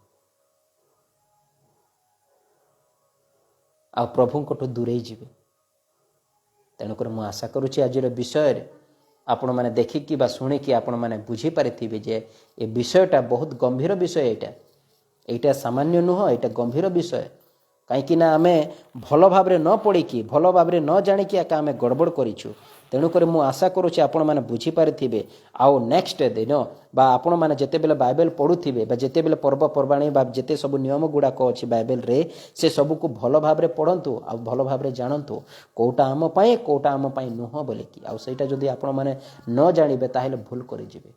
आ प्रभुंकठू दूरे जीवे तेणुक मु आशा करुच्ची आज विषय आपण मैंने देखिकी बा शुणिकी आपण मैंने बुझी पारिथिबे जे ए विषयटा बहुत गंभीर विषय एटा सामान्य नुह एटा गंभीर विषय कहीं आमे भल भाव न पढ़ी भल भाव न जाणिकी आका आमे गड़बड़ करिछु तेणुक मु आशा करुच्ची आपण मैंने बुझी पारिथिबे आउ नेक्स्ट दिन बा आपण मैंने जेते बेले बाइबल पढ़ुथिबे बा जेते बेले पर्वपर्वाणी बा जेते सब नियम गुड़ाक अछि बाइबल रे से सब को भल भाव रे पढ़ंतु आ भल भाव रे जानंतु कोटा आम पई कोटा आम पई नुह बोलिकी आ सेटा जदी आपण मैंने न जानिबे ताहेले भूल करि जिवे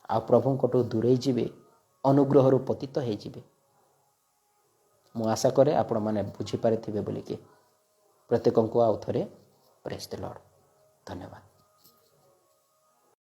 आ प्रभु कोटो दूरे जिवे अनुग्रह रु पतित हे जिवे मु आशा करे आपण मैंने बुझी पारिथिबे बोलिकी प्रत्येक को आउ थरे प्रेज द लॉर्ड धन्यवाद।